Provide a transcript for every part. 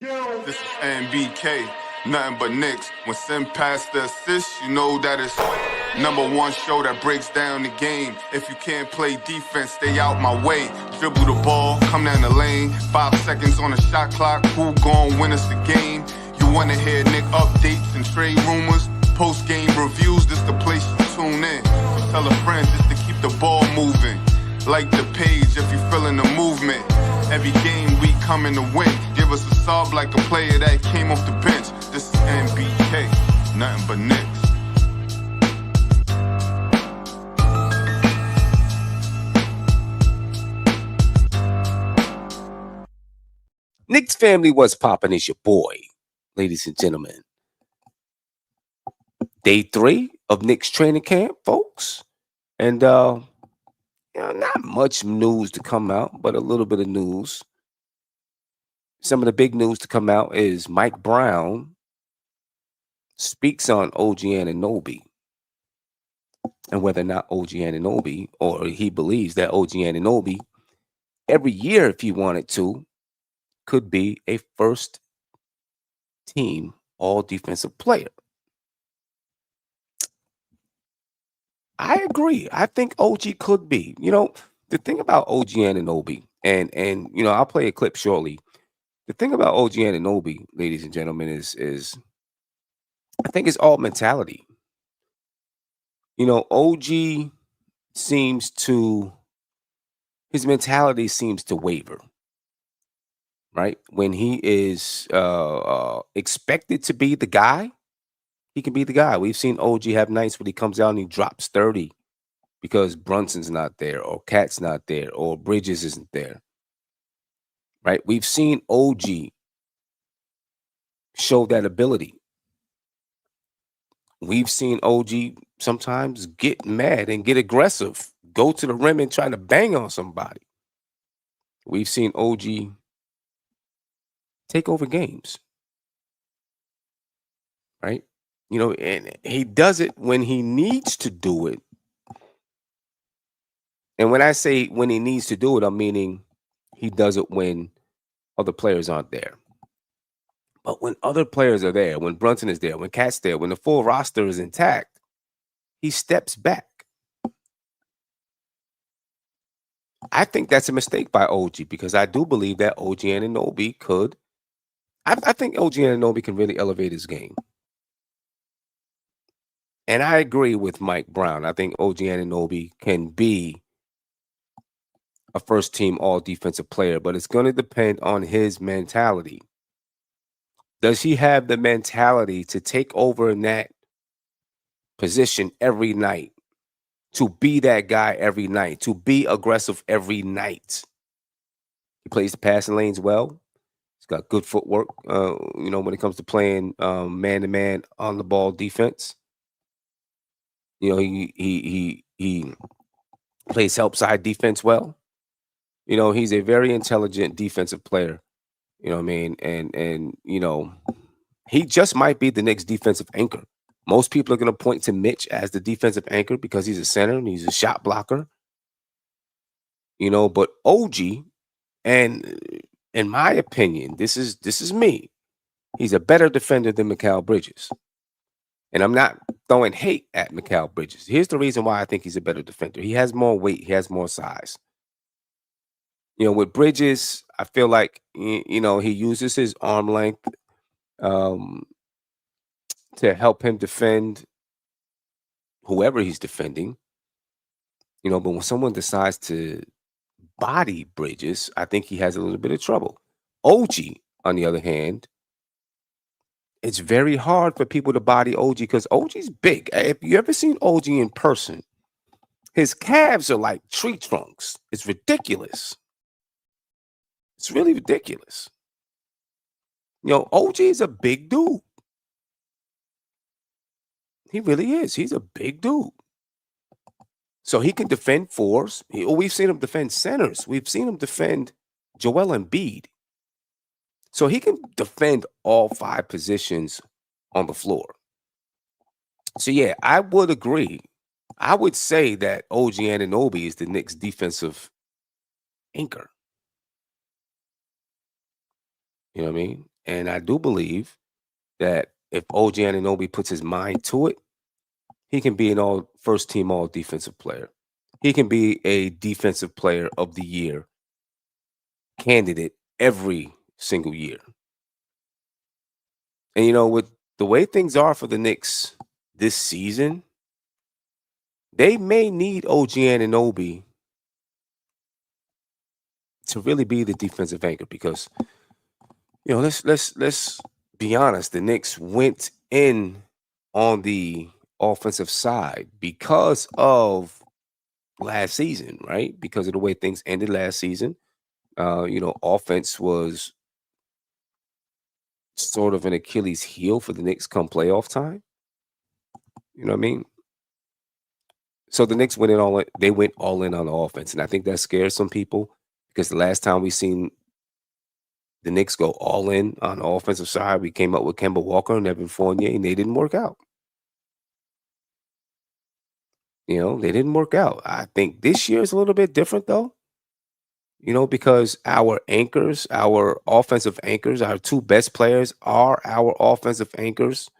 This is NBK, nothing but Knicks. When Sim passed the assist, you know that it's #1 show that breaks down the game. If you can't play defense, stay out my way. Dribble the ball, come down the lane. 5 seconds on the shot clock, who gon' win us the game? You wanna hear Nick updates and trade rumors? Post-game reviews, this the place you tune in. So tell a friend just to keep the ball moving. Like the page if you feeling the movement. Every game we coming to win. Give us a sub like a player that came off the bench. This is NBK, nothing but Knicks. Knicks family, what's poppin'? Is your boy, ladies and gentlemen. Day 3 of Knicks training camp, folks. And not much news to come out, but a little bit of news. Some of the big news to come out is Mike Brown speaks on OG Anunoby and whether or not OG Anunoby, or he believes that OG Anunoby, every year, if he wanted to, could be a first team all defensive player. I agree. I think OG could be. The thing about OG Anunoby, and I'll play a clip shortly. The thing about OG Anunoby, ladies and gentlemen, is I think it's all mentality. OG his mentality seems to waver, right? When he is expected to be the guy, he can be the guy. We've seen OG have nights when he comes out and he drops 30 because Brunson's not there, or Cat's not there, or Bridges isn't there, right? We've seen OG show that ability. We've seen OG sometimes get mad and get aggressive, go to the rim and try to bang on somebody. We've seen OG take over games, right? And he does it when he needs to do it. And when I say when he needs to do it, I'm meaning he does it when other players aren't there. But when other players are there, when Brunson is there, when Cat's there, when the full roster is intact, he steps back. I think that's a mistake by OG, because I do believe that OG Anunoby could. I think OG Anunoby can really elevate his game. And I agree with Mike Brown. I think OG Anunoby can be a first team all defensive player, but it's going to depend on his mentality. Does he have the mentality to take over in that position every night, to be that guy every night, to be aggressive every night? He plays the passing lanes well. He's got good footwork, when it comes to playing man-to-man on the ball defense. He plays help side defense well. He's a very intelligent defensive player. You know what I mean? And he just might be the next defensive anchor. Most people are going to point to Mitch as the defensive anchor because he's a center and he's a shot blocker. But OG, and in my opinion, this is me, he's a better defender than Mikal Bridges. And I'm not throwing hate at Mikal Bridges. Here's the reason why I think he's a better defender. He has more weight. He has more size. With Bridges, I feel like, he uses his arm length to help him defend whoever he's defending. But when someone decides to body Bridges, I think he has a little bit of trouble. OG, on the other hand, it's very hard for people to body OG because OG's big. If you ever seen OG in person, his calves are like tree trunks. It's ridiculous. It's really ridiculous. OG is a big dude. He really is. He's a big dude. So he can defend fours. We've seen him defend centers. We've seen him defend Joel Embiid. So he can defend all 5 positions on the floor. So, yeah, I would agree. I would say that OG Anunoby is the Knicks' defensive anchor. You know what I mean? And I do believe that if OG Anunoby puts his mind to it, he can be an all first team all defensive player. He can be a defensive player of the year candidate every single year. And with the way things are for the Knicks this season, they may need OG Anunoby to really be the defensive anchor because let's be honest. The Knicks went in on the offensive side because of last season, right? Because of the way things ended last season. Offense was sort of an Achilles heel for the Knicks come playoff time. You know what I mean? So the Knicks they went all in on the offense. And I think that scares some people because the last time we seen the Knicks go all in on the offensive side, we came up with Kemba Walker and Evan Fournier, and they didn't work out. They didn't work out. I think this year is a little bit different though. Because our anchors, our offensive anchors, our two best players are our offensive anchors.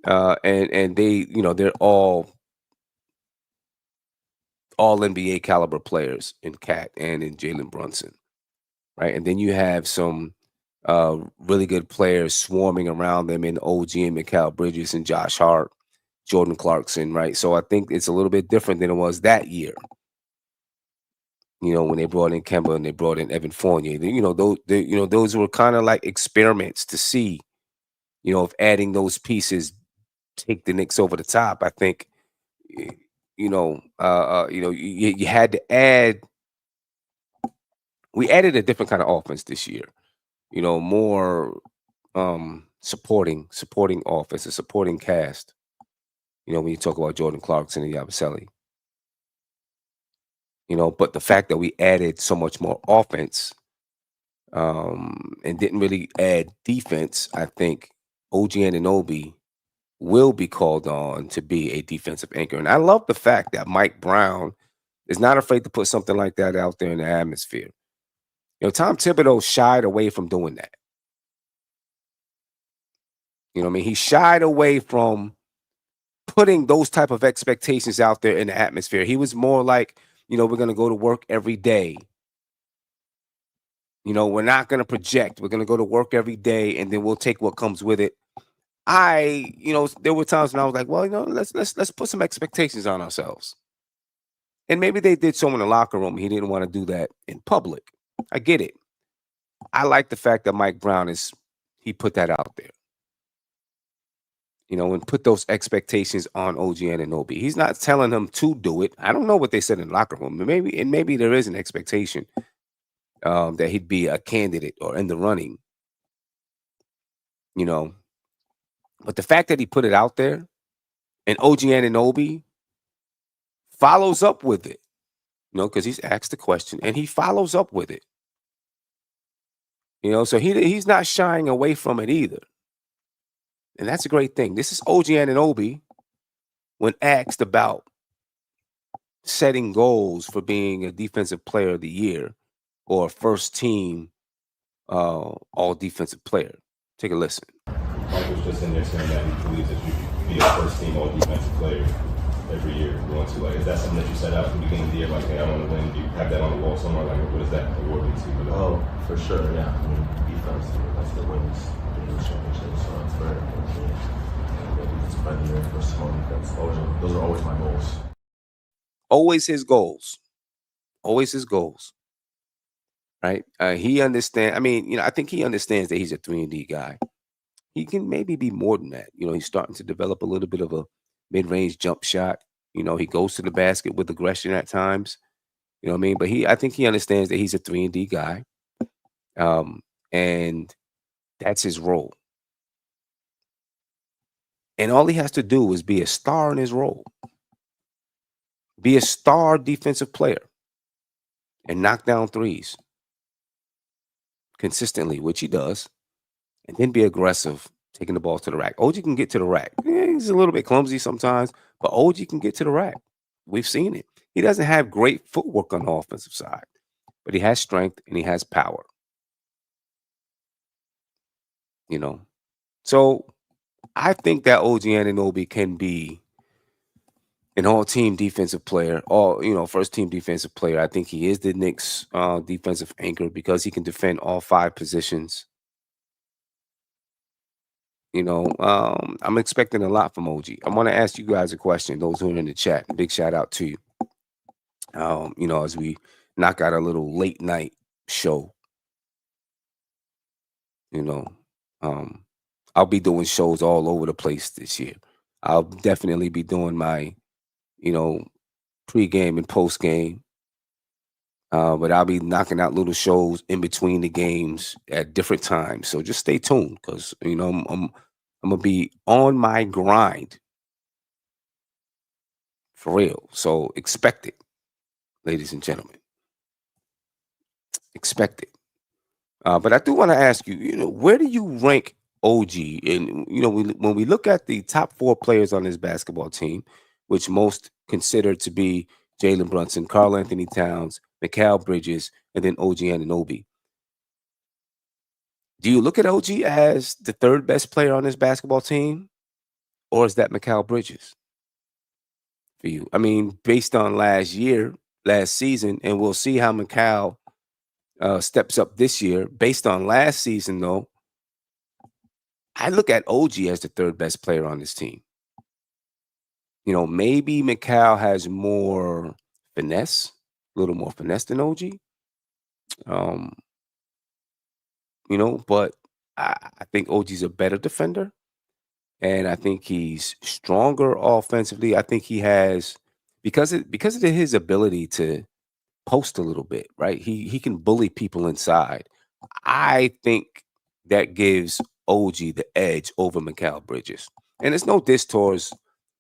And they, they're all NBA caliber players in Cat and in Jalen Brunson. Right. And then you have some really good players swarming around them in OG and Mikal Bridges and Josh Hart, Jordan Clarkson. Right. So I think it's a little bit different than it was that year. When they brought in Kemba and they brought in Evan Fournier, those were kind of like experiments to see, if adding those pieces take the Knicks over the top. I think, you had to add. We added a different kind of offense this year. More supporting offense, a supporting cast. When you talk about Jordan Clarkson and Yabusele. But the fact that we added so much more offense and didn't really add defense, I think OG Anunoby will be called on to be a defensive anchor. And I love the fact that Mike Brown is not afraid to put something like that out there in the atmosphere. Tom Thibodeau shied away from doing that. He shied away from putting those type of expectations out there in the atmosphere. He was more like, we're going to go to work every day. We're not going to project. We're going to go to work every day, and then we'll take what comes with it. There were times when I was like, well, let's put some expectations on ourselves. And maybe they did so in the locker room. He didn't want to do that in public. I get it. I like the fact that Mike Brown he put that out there. And put those expectations on OG Anunoby. He's not telling him to do it. I don't know what they said in the locker room. Maybe there is an expectation that he'd be a candidate or in the running. But the fact that he put it out there and OG Anunoby follows up with it, because he's asked the question and he follows up with it. So he's not shying away from it either. And that's a great thing. This is OG Anunoby when asked about setting goals for being a defensive player of the year or a first team all defensive player. Take a listen. Mike was just in there saying that he believes that you be a first team all defensive player every year going to. Is that something that you set out at the beginning of the year? Like, hey, I want to win. Do you have that on the wall somewhere? Like, what does that award mean to you? Oh, for sure, yeah. Defense, that's the wins. Championship, so it's very important. Defensive player of the year, first team all defense. Those are always my goals. Always his goals. Always his goals. Right? He understands. I think he understands that he's a 3-and-D guy. He can maybe be more than that. He's starting to develop a little bit of a mid-range jump shot. He goes to the basket with aggression at times. But I think he understands that he's a 3-and-D guy. And that's his role. And all he has to do is be a star in his role. Be a star defensive player and knock down threes consistently, which he does, and then be aggressive, taking the ball to the rack. OG can get to the rack. He's a little bit clumsy sometimes, but OG can get to the rack. We've seen it. He doesn't have great footwork on the offensive side, but he has strength and he has power. you know. So I think that OG Anunoby can be an all-team defensive player, first-team defensive player. I think he is the Knicks' defensive anchor because he can defend all 5 positions. I'm expecting a lot from OG. I want to ask you guys a question. Those who are in the chat, big shout out to you. As we knock out a little late night show, you know, um, I'll be doing shows all over the place this year. I'll definitely be doing my, you know, pregame and postgame. But I'll be knocking out little shows in between the games at different times. So just stay tuned because I'm gonna be on my grind for real. So expect it, ladies and gentlemen. Expect it. But I do want to ask you, where do you rank OG? And when we look at the top 4 players on this basketball team, which most consider to be Jalen Brunson, Karl Anthony Towns, Mikal Bridges, and then OG Anunoby. Do you look at OG as the 3rd best player on this basketball team, or is that Mikal Bridges for you? I mean, based on last season, and we'll see how Mikal steps up this year. Based on last season, though, I look at OG as the 3rd best player on this team. Maybe Mikal has more finesse, a little more finesse than OG. Um, but I think OG's a better defender, and I think he's stronger offensively. I think he has because of his ability to post a little bit, right? He can bully people inside. I think that gives OG the edge over Mikal Bridges. And it's no diss towards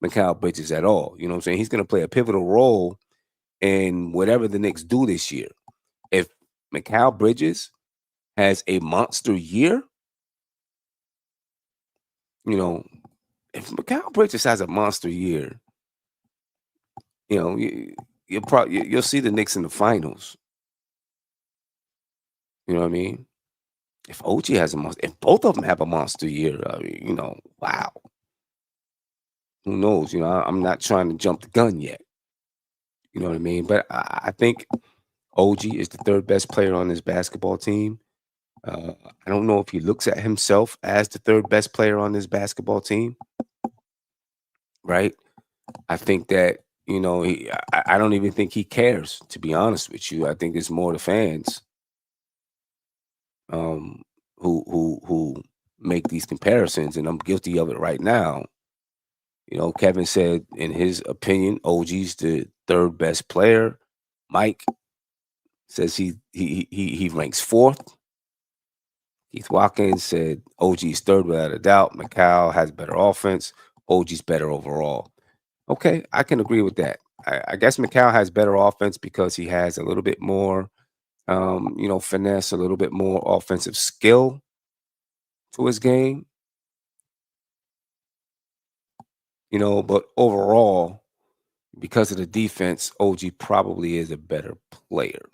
Mikal Bridges at all. You know what I'm saying? He's going to play a pivotal role in whatever the Knicks do this year. If Mikal Bridges has a monster year, if Mikal Bridges has a monster year, you'll see the Knicks in the finals. You know what I mean? If OG has if both of them have a monster year, wow. Who knows? I'm not trying to jump the gun yet. You know what I mean? But I think OG is the 3rd best player on this basketball team. I don't know if he looks at himself as the 3rd best player on this basketball team. Right? I think that, I don't even think he cares, to be honest with you. I think it's more the fans who make these comparisons, and I'm guilty of it right now. Kevin said in his opinion, OG's the 3rd best player. Mike says he ranks 4th. Keith Watkins said OG's 3rd without a doubt. Mikal has better offense. OG's better overall. Okay, I can agree with that. I guess Mikal has better offense because he has a little bit more, finesse, a little bit more offensive skill to his game. But overall, because of the defense, OG probably is a better player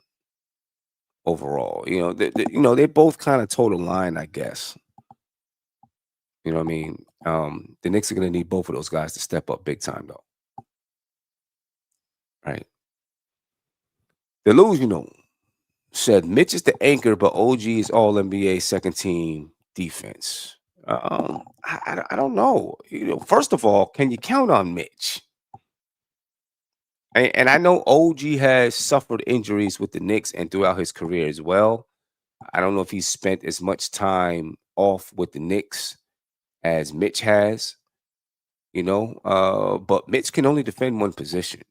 overall. They both kind of toe the line, I guess. You know what I mean? The Knicks are going to need both of those guys to step up big time, though. Right? Delusional said Mitch is the anchor, but OG is all NBA 2nd team defense. I don't know. First of all, can you count on Mitch? And I know OG has suffered injuries with the Knicks and throughout his career as well. I don't know if he's spent as much time off with the Knicks as Mitch has, but Mitch can only defend one position.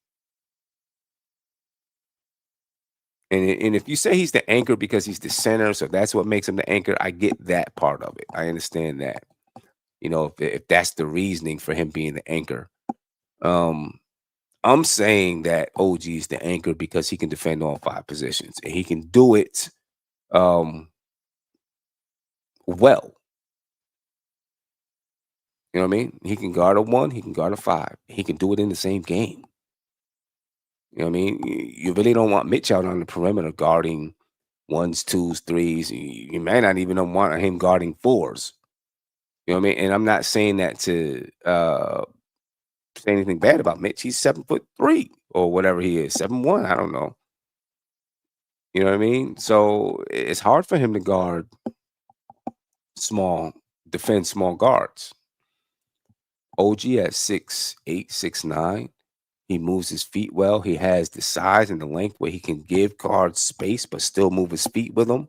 And if you say he's the anchor because he's the center, so that's what makes him the anchor, I get that part of it. I understand that. If that's the reasoning for him being the anchor. I'm saying that OG is the anchor because he can defend all 5 positions and he can do it well. You know what I mean? He can guard a 1, he can guard a 5. He can do it in the same game. You know what I mean? You really don't want Mitch out on the perimeter guarding 1s, 2s, 3s. You may not even want him guarding 4s. You know what I mean? And I'm not saying that to say anything bad about Mitch. He's 7'3" or whatever he is, 7'1". I don't know. You know what I mean? So it's hard for him to defend small guards. OG at 6'8", 6'9". He moves his feet well. He has the size and the length where he can give guards space, but still move his feet with them.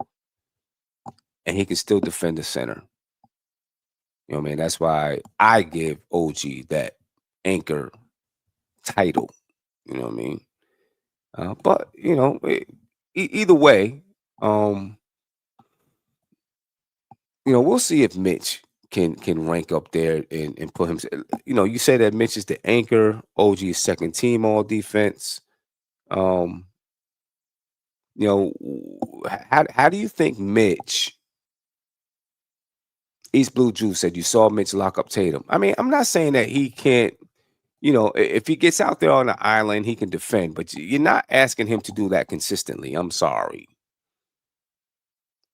And he can still defend the center. You know what I mean? That's why I give OG that anchor title. You know what I mean? But, either way, we'll see if Mitch can rank up there and put him. You say that Mitch is the anchor, OG is second team all defense. How do you think Mitch? East Blue Juice said you saw Mitch lock up Tatum. I mean, I'm not saying that he can't. If he gets out there on the island, he can defend, but you're not asking him to do that consistently. I'm sorry.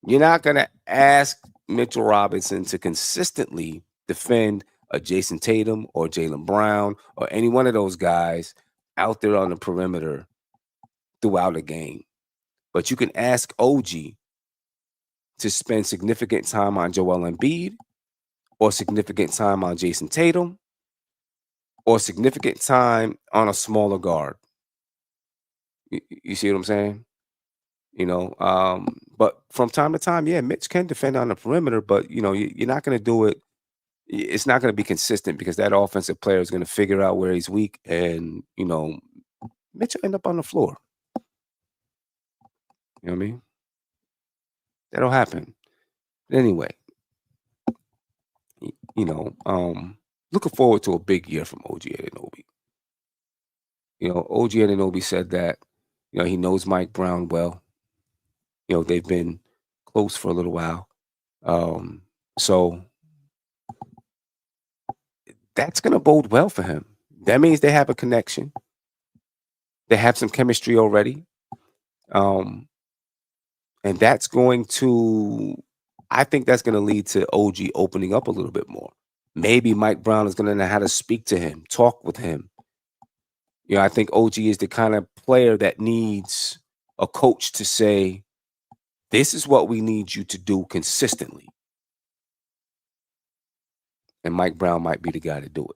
You're not going to ask Mitchell Robinson to consistently defend a Jason Tatum or Jalen Brown or any one of those guys out there on the perimeter throughout a game. But you can ask OG to spend significant time on Joel Embiid or significant time on Jason Tatum or significant time on a smaller guard. You see what I'm saying? But from time to time, yeah, Mitch can defend on the perimeter, but you're not going to do it. It's not going to be consistent because that offensive player is going to figure out where he's weak, and Mitch will end up on the floor. You know what I mean? That'll happen. Anyway, looking forward to a big year from OG Anunoby. OG Anunoby said that he knows Mike Brown well. They've been close for a little while. So that's going to bode well for him. That means they have a connection. They have some chemistry already. And that's I think that's going to lead to OG opening up a little bit more. Maybe Mike Brown is going to know how to speak to him, talk with him. I think OG is the kind of player that needs a coach to say, this is what we need you to do consistently. And Mike Brown might be the guy to do it.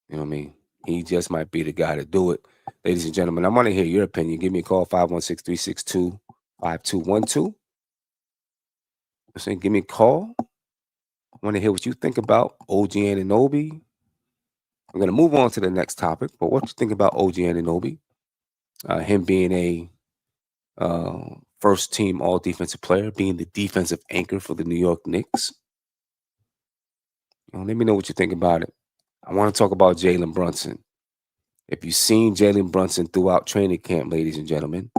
You know what I mean? He just might be the guy to do it. Ladies and gentlemen, I want to hear your opinion. Give me a call, 516-362-5212. Give me a call. I want to hear what you think about OG Anunoby. I'm going to move on to the next topic, but what you think about OG Anunoby? Him being a first team all defensive player, being the defensive anchor for the New York Knicks. Let me know what you think about it. I want to talk about Jalen Brunson. If you've seen Jalen Brunson throughout training camp, ladies and gentlemen,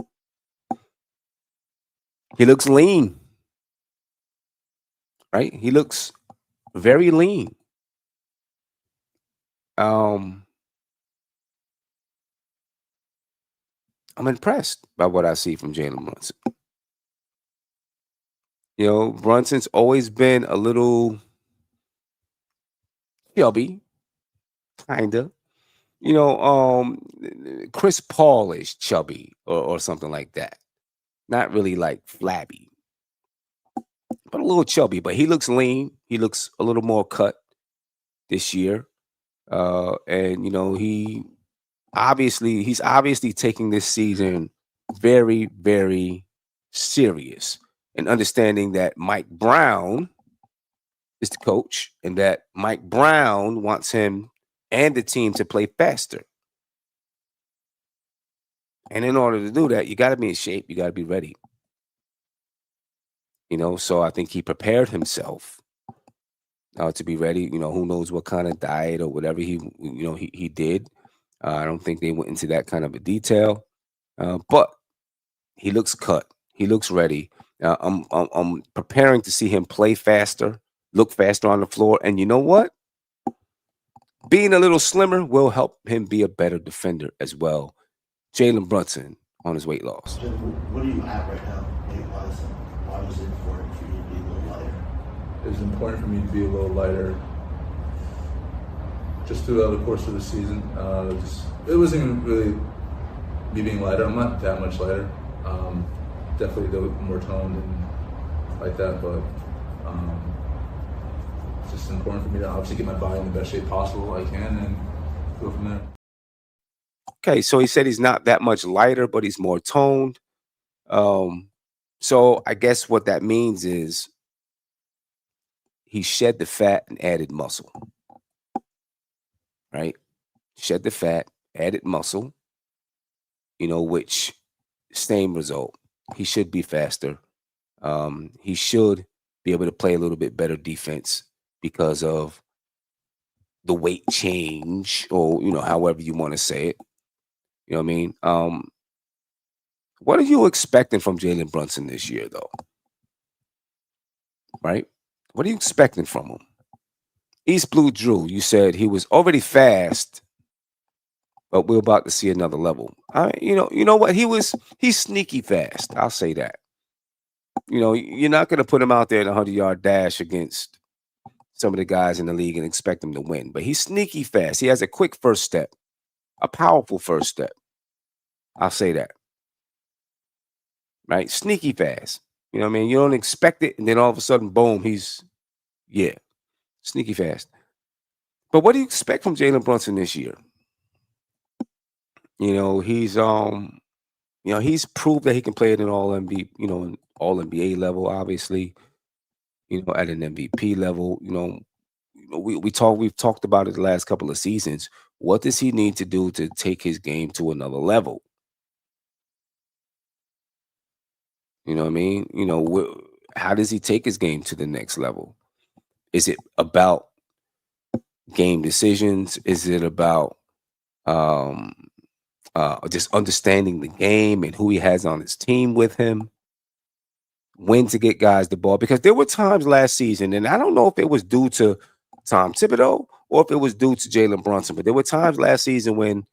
he looks lean, right? He looks very lean. I'm impressed by what I see from Jalen Brunson. Brunson's always been a little chubby, kinda. Chris Paul is chubby or something like that. Not really like flabby, but a little chubby. But he looks lean. He looks a little more cut this year. And he's obviously taking this season very, very serious and understanding that Mike Brown is the coach and that Mike Brown wants him and the team to play faster. And in order to do that, you got to be in shape. You got to be ready. So I think he prepared himself to be ready. Who knows what kind of diet or whatever he did. I don't think they went into that kind of a detail. But he looks cut. He looks ready. I'm preparing to see him play faster, look faster on the floor. And you know what? Being a little slimmer will help him be a better defender as well. Jalen Brunson on his weight loss. What are you at right now, weight-wise? Why was it important for you to be a little lighter? it was important for me to be a little lighter just throughout the course of the season. It wasn't even really me being lighter. I'm not that much lighter. Definitely more toned and like that, but it's just important for me to obviously get my body in the best shape possible I can and go from there. Okay, so he said he's not that much lighter, but he's more toned. So I guess what that means is he shed the fat and added muscle, right? Shed the fat, added muscle, which same result. He should be faster. He should be able to play a little bit better defense because of the weight change, or however you want to say it. You know what I mean? What are you expecting from Jalen Brunson this year, though? Right? What are you expecting from him? East Blue Drew, you said he was already fast, but we're about to see another level. You know what? He's sneaky fast. I'll say that. You're not going to put him out there in a 100-yard dash against some of the guys in the league and expect him to win. But he's sneaky fast. He has a quick first step, a powerful first step. I'll say that. Right? Sneaky fast. You know what I mean? You don't expect it, and then all of a sudden, boom, sneaky fast. But what do you expect from Jalen Brunson this year? He's proved that he can play at an all NBA level, obviously, at an MVP level. We've talked about it the last couple of seasons. What does he need to do to take his game to another level? You know what I mean? How does he take his game to the next level? Is it about game decisions? Is it about just understanding the game and who he has on his team with him? When to get guys the ball? Because there were times last season, and I don't know if it was due to Tom Thibodeau or if it was due to Jalen Brunson, but there were times last season when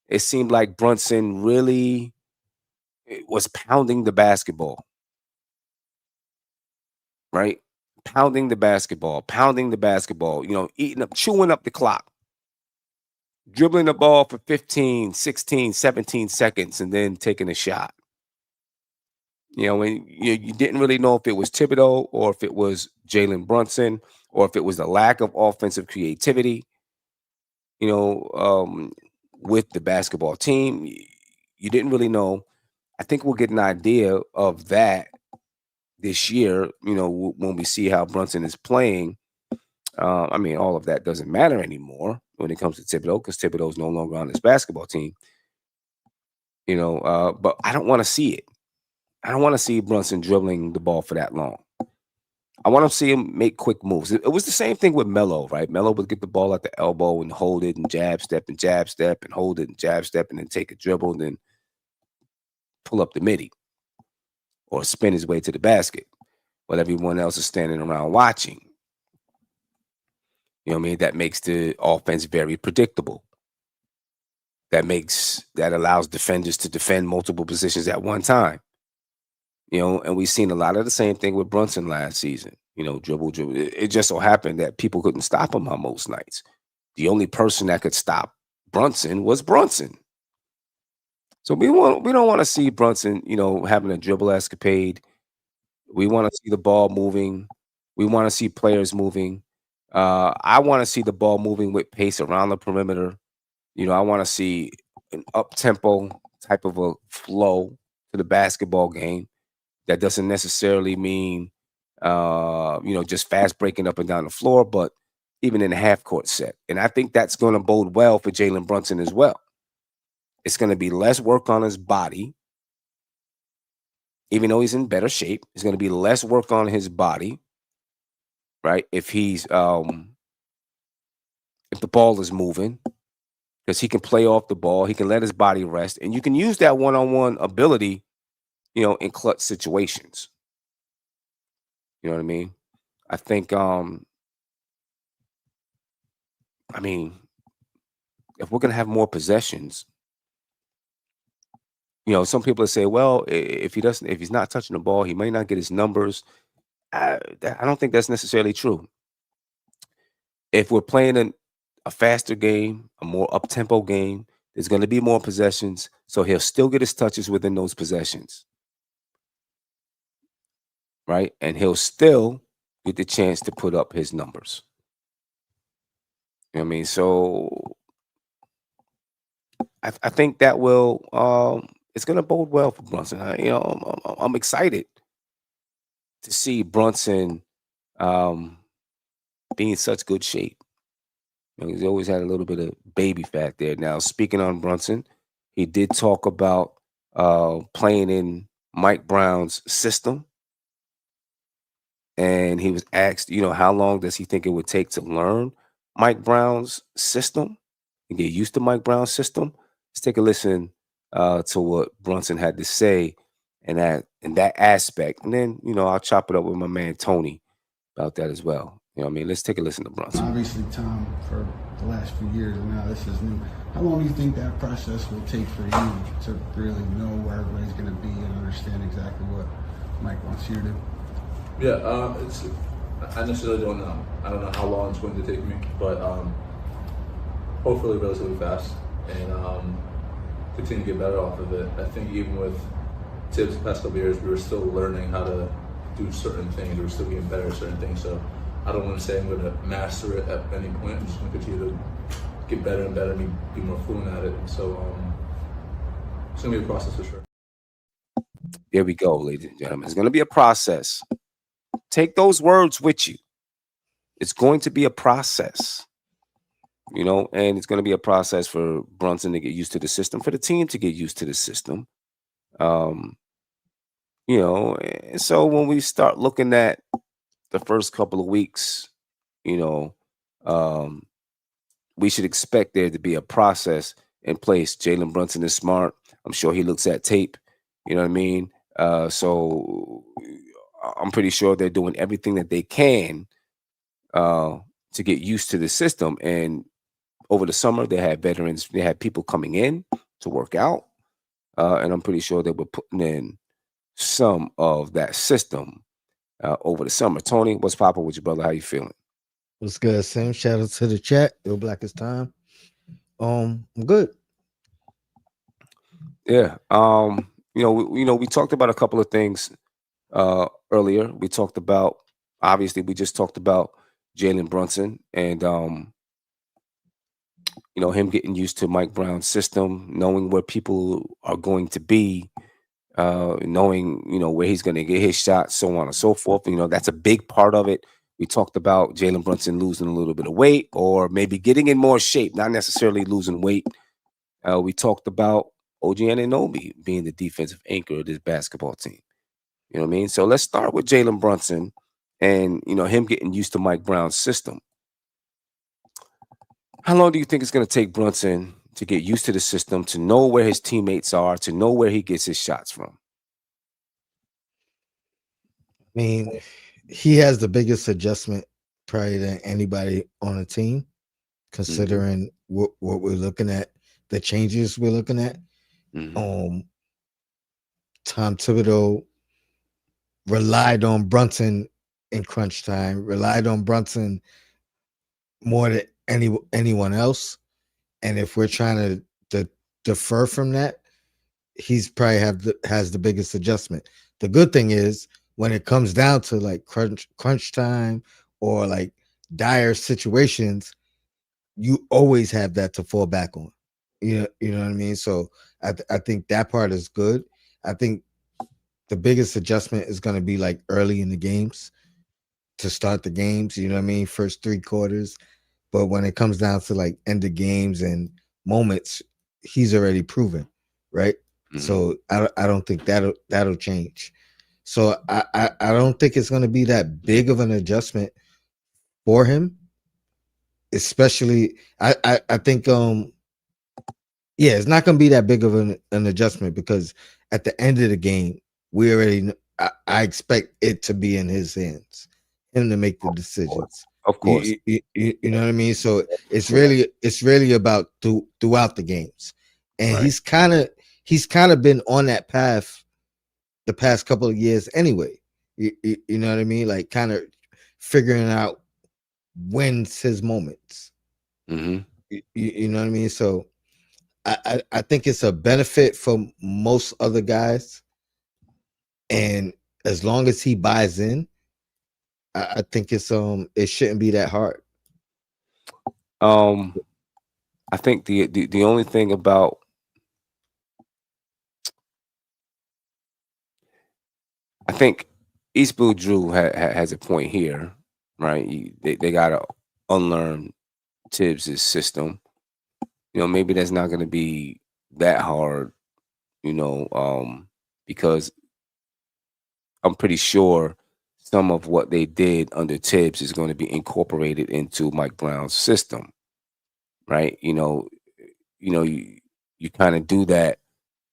it seemed like Brunson really was pounding the basketball. Right? Pounding the basketball, chewing up the clock, dribbling the ball for 15, 16, 17 seconds, and then taking a shot. When you didn't really know if it was Thibodeau or if it was Jalen Brunson or if it was the lack of offensive creativity, with the basketball team. You didn't really know. I think we'll get an idea of that this year, when we see how Brunson is playing. All of that doesn't matter anymore when it comes to Thibodeau, because Thibodeau is no longer on this basketball team. But I don't want to see it. I don't want to see Brunson dribbling the ball for that long. I want to see him make quick moves. It was the same thing with Melo, right? Melo would get the ball at the elbow and hold it and jab step and hold it and jab step and then take a dribble and then pull up the midi or spin his way to the basket while everyone else is standing around watching. You know what I mean? That makes the offense very predictable. That allows defenders to defend multiple positions at one time. And we've seen a lot of the same thing with Brunson last season. Dribble. It just so happened that people couldn't stop him on most nights. The only person that could stop Brunson was Brunson. So we don't want to see Brunson, having a dribble escapade. We want to see the ball moving. We want to see players moving. I want to see the ball moving with pace around the perimeter. I want to see an up-tempo type of a flow to the basketball game. That doesn't necessarily mean, just fast breaking up and down the floor, but even in a half-court set. And I think that's going to bode well for Jalen Brunson as well. It's going to be less work on his body. Even though he's in better shape, it's going to be less work on his body, right? If he's if the ball is moving, because he can play off the ball, he can let his body rest, and you can use that one-on-one ability, in clutch situations. You know what I mean? I think, if we're going to have more possessions, some people say, well, if he's not touching the ball, he may not get his numbers. I don't think that's necessarily true. If we're playing a faster game, a more up tempo game, there's going to be more possessions, so he'll still get his touches within those possessions, right? And he'll still get the chance to put up his numbers. You know what I mean? So I think that will it's going to bode well for Brunson. I'm excited to see Brunson be in such good shape. He's always had a little bit of baby fat there. Now, speaking on Brunson, he did talk about playing in Mike Brown's system. And he was asked, how long does he think it would take to learn Mike Brown's system and get used to Mike Brown's system? Let's take a listen to what Brunson had to say in that aspect. And then, I'll chop it up with my man Tony about that as well. Let's take a listen to Brunson. Obviously, Tom, for the last few years, and now this is new. How long do you think that process will take for you to really know where everybody's going to be and understand exactly what Mike wants you to do? Yeah, I necessarily don't know. I don't know how long it's going to take me, but hopefully relatively fast, and continue to get better off of it. I think even with Tibbs the past couple of years, we were still learning how to do certain things. We were still getting better at certain things. So I don't want to say I'm going to master it at any point. I'm just going to continue to get better and better and be more fluent at it. So it's going to be a process for sure. There we go, ladies and gentlemen. It's going to be a process. Take those words with you. It's going to be a process, and it's going to be a process for Brunson to get used to the system, for the team to get used to the system. And so when we start looking at the first couple of weeks, we should expect there to be a process in place. Jalen Brunson is smart. I'm sure he looks at tape. You know what I mean? So I'm pretty sure they're doing everything that they can to get used to the system. And over the summer, they had veterans. They had people coming in to work out. And I'm pretty sure they were putting in some of that system over the summer. Tony, what's poppin' with you, brother? How you feeling? What's good, Sam? Shout out to the chat. Yo, Black is time. I'm good. Yeah. We talked about a couple of things earlier. We talked about, obviously, we just talked about Jalen Brunson and him getting used to Mike Brown's system, knowing where people are going to be, knowing where he's going to get his shot, so on and so forth. That's a big part of it. We talked about Jalen Brunson losing a little bit of weight, or maybe getting in more shape, not necessarily losing weight. We talked about OG Anunoby being the defensive anchor of this basketball team. You know what I mean? So let's start with Jalen Brunson and him getting used to Mike Brown's system. How long do you think it's going to take Brunson to get used to the system, to know where his teammates are, to know where he gets his shots from? I mean, he has the biggest adjustment probably than anybody on the team, considering what we're looking at, the changes we're looking at. Tom Thibodeau relied on Brunson in crunch time, relied on Brunson more than anyone else. And if we're trying to defer from that, he's probably has the biggest adjustment. The good thing is when it comes down to like crunch time or like dire situations, you always have that to fall back on. You know what I mean? So I think that part is good. I think the biggest adjustment is going to be like early in the games to start the games, you know what I mean? First 3 quarters. But when it comes down to like end of games and moments, he's already proven, right? So I don't think that'll change. So I don't think it's going to be that big of an adjustment for him. Especially, I think it's not going to be that big of an adjustment because at the end of the game, we already I expect it to be in his hands, him to make the decisions. Of course. You know what I mean? So it's really about throughout the games. And Right. he's kind of been on that path the past couple of years anyway. You know what I mean? Like kind of figuring out when's his moments. Mm-hmm. You know what I mean? So I think it's a benefit for most other guys, and as long as he buys in, I think it shouldn't be that hard. I think the only thing about I think East Blue Drew has a point here, right? They gotta unlearn Tibbs's system. Maybe that's not going to be that hard, because I'm pretty sure some of what they did under Tibbs is going to be incorporated into Mike Brown's system, right? You kind of do that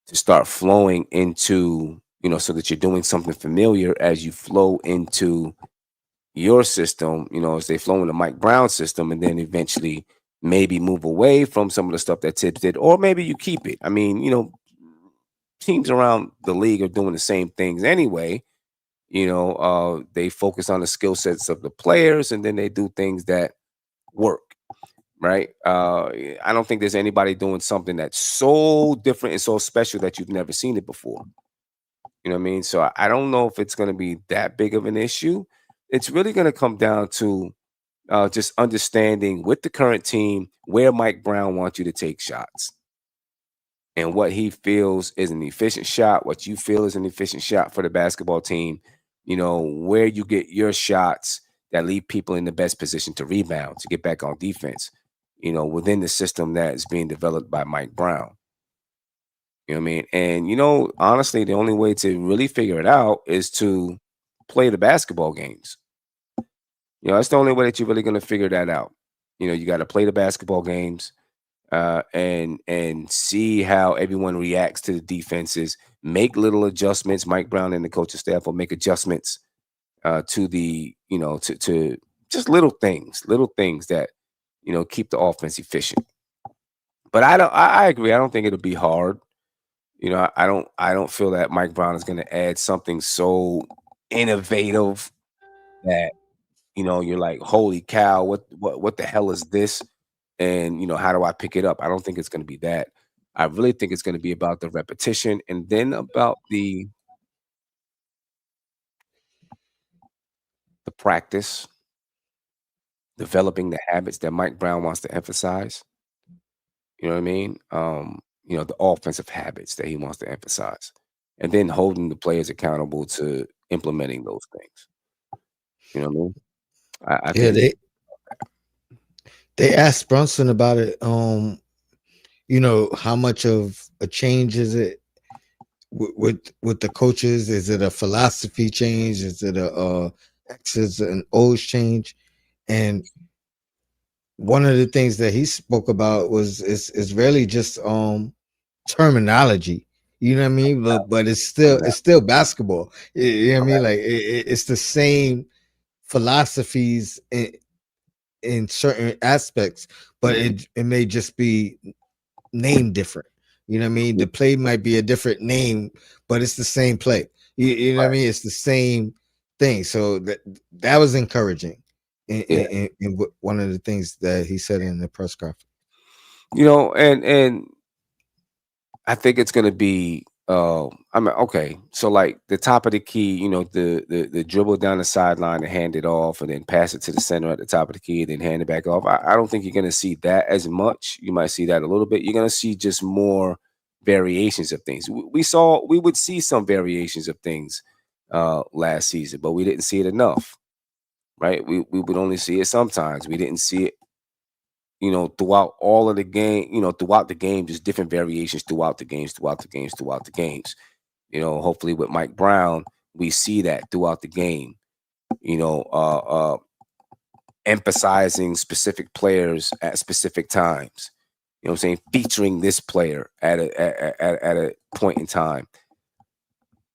to start flowing into, so that you're doing something familiar as you flow into your system, as they flow into Mike Brown's system, and then eventually maybe move away from some of the stuff that Tibbs did, or maybe you keep it. I mean, teams around the league are doing the same things anyway. They focus on the skill sets of the players, and then they do things that work, right? I don't think there's anybody doing something that's so different and so special that you've never seen it before. You know what I mean? So I don't know if it's going to be that big of an issue. It's really going to come down to just understanding with the current team where Mike Brown wants you to take shots and what he feels is an efficient shot, what you feel is an efficient shot for the basketball team, where you get your shots that leave people in the best position to rebound, to get back on defense, within the system that is being developed by Mike Brown. You know what I mean? And, honestly, the only way to really figure it out is to play the basketball games. That's the only way that you're really going to figure that out. You got to play the basketball games and see how everyone reacts to the defenses, make little adjustments. Mike Brown and the coaching staff will make adjustments to the, to just little things that, keep the offense efficient. But I agree. I don't think it'll be hard. I don't feel that Mike Brown is going to add something so innovative that, you're like, holy cow, what the hell is this? And how do I pick it up? I don't think it's going to be that. I really think it's going to be about the repetition and then about the practice, developing the habits that Mike Brown wants to emphasize. You know what I mean? The offensive habits that he wants to emphasize, and then holding the players accountable to implementing those things. You know what I mean? I Yeah, think they asked Brunson about it. How much of a change is it with the coaches? Is it a philosophy change? Is it a X's and O's change? And one of the things that he spoke about is really just terminology. You know what I mean? But it's still basketball. You know what I mean? Like it's the same philosophies in certain aspects, but it may just be named different. You know what I mean? The play might be a different name, but it's the same play. You know what I mean? It's the same thing. So that was encouraging. In one of the things that he said in the press conference. And I think it's going to be. Okay. So like the top of the key, the dribble down the sideline and hand it off, and then pass it to the center at the top of the key, and then hand it back off. I don't think you're going to see that as much. You might see that a little bit. You're going to see just more variations of things. We would see some variations of things last season, but we didn't see it enough. Right? We would only see it sometimes. We didn't see it throughout all of the game, throughout the game, just different variations throughout the games. Hopefully with Mike Brown, we see that throughout the game, emphasizing specific players at specific times, I'm saying, featuring this player at a point in time,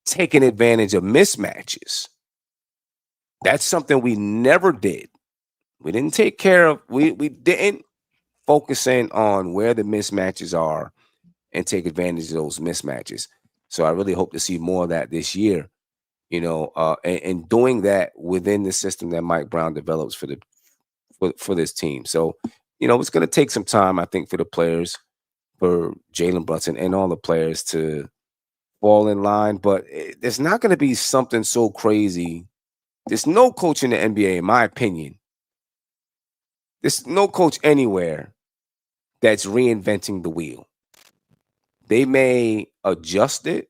taking advantage of mismatches. That's something we never did. We didn't take care of, we didn't focus in on where the mismatches are and take advantage of those mismatches. So I really hope to see more of that this year. and doing that within the system that Mike Brown develops for this team. So, it's going to take some time, I think, for the players, for Jalen Brunson and all the players to fall in line. But there's not going to be something so crazy. There's no coach in the NBA, in my opinion. There's no coach anywhere that's reinventing the wheel. They may adjust it.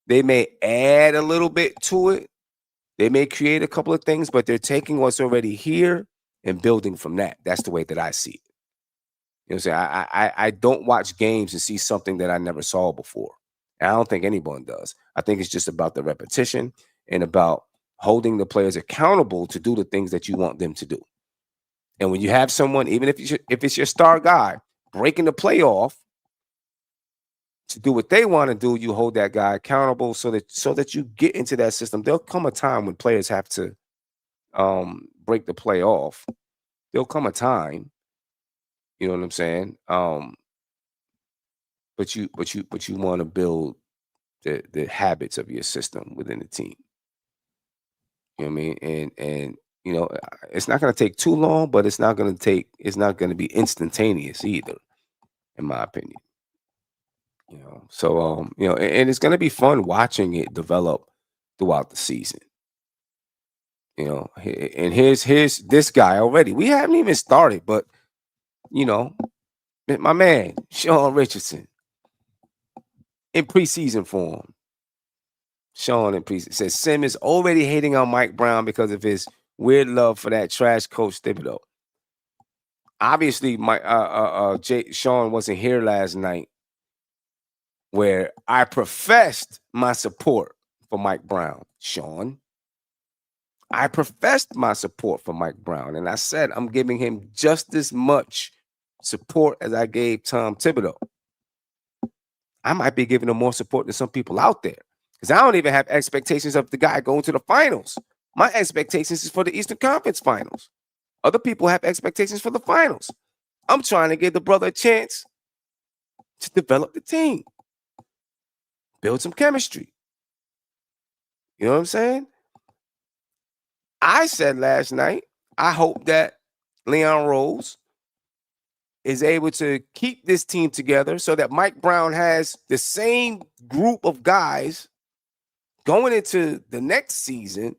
They may add a little bit to it. They may create a couple of things, but they're taking what's already here and building from that. That's the way that I see it. You know what I'm saying? I don't watch games and see something that I never saw before. And I don't think anyone does. I think it's just about the repetition and about holding the players accountable to do the things that you want them to do. And when you have someone, even if it's your star guy, breaking the play off to do what they want to do, you hold that guy accountable so that you get into that system. There'll come a time when players have to break the play off. There'll come a time, you know what I'm saying? But you want to build the habits of your system within the team. You know what I mean? And it's not going to take too long, but it's not going to be instantaneous either, in my opinion. So and it's going to be fun watching it develop throughout the season. And here's this guy already. We haven't even started, but my man Sean Richardson in preseason form. Sean in preseason says Sim is already hating on Mike Brown because of his weird love for that trash coach Thibodeau. Obviously, Sean wasn't here last night, where I professed my support for Mike Brown. Sean, I professed my support for Mike Brown, and I said I'm giving him just as much support as I gave Tom Thibodeau. I might be giving him more support than some people out there, because I don't even have expectations of the guy going to the finals. My expectations is for the Eastern Conference Finals. Other people have expectations for the finals. I'm trying to give the brother a chance to develop the team, build some chemistry. You know what I'm saying? I said last night, I hope that Leon Rose is able to keep this team together so that Mike Brown has the same group of guys going into the next season